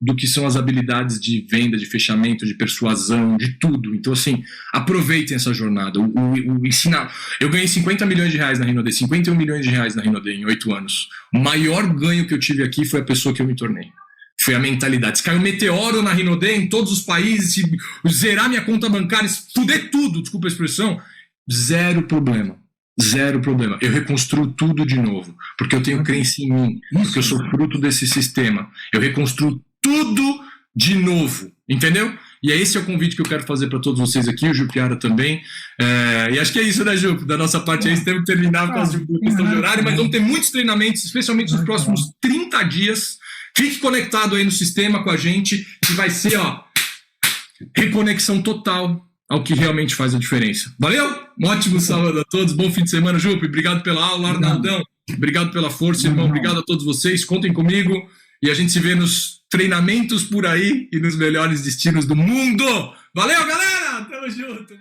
do que são as habilidades de venda, de fechamento, de persuasão, de tudo. Então, assim, aproveitem essa jornada. O ensinar. Eu ganhei 50 milhões de reais na Rinode, 51 milhões de reais na Rinode em 8 anos. O maior ganho que eu tive aqui foi a pessoa que eu me tornei. Foi a mentalidade. Se caiu um meteoro na Rinode, em todos os países, se zerar minha conta bancária, se fuder tudo, desculpa a expressão, zero problema. Zero problema. Eu reconstruo tudo de novo, porque eu tenho crença em mim, porque eu sou fruto desse sistema. Eu reconstruo tudo de novo, entendeu? E esse é o convite que eu quero fazer para todos vocês aqui, o Jupiara também. E acho que é isso, né, Jup? Da nossa parte aí, temos que terminar por causa de questão de horário, mas vamos ter muitos treinamentos, especialmente nos próximos 30 dias. Fique conectado aí no sistema com a gente, que vai ser, reconexão total ao que realmente faz a diferença. Valeu? Um ótimo sábado a todos, bom fim de semana, Jupe. Obrigado pela aula, Arnaldão. Obrigado pela força, irmão. Obrigado a todos vocês. Contem comigo e a gente se vê nos treinamentos por aí e nos melhores destinos do mundo. Valeu, galera! Tamo junto!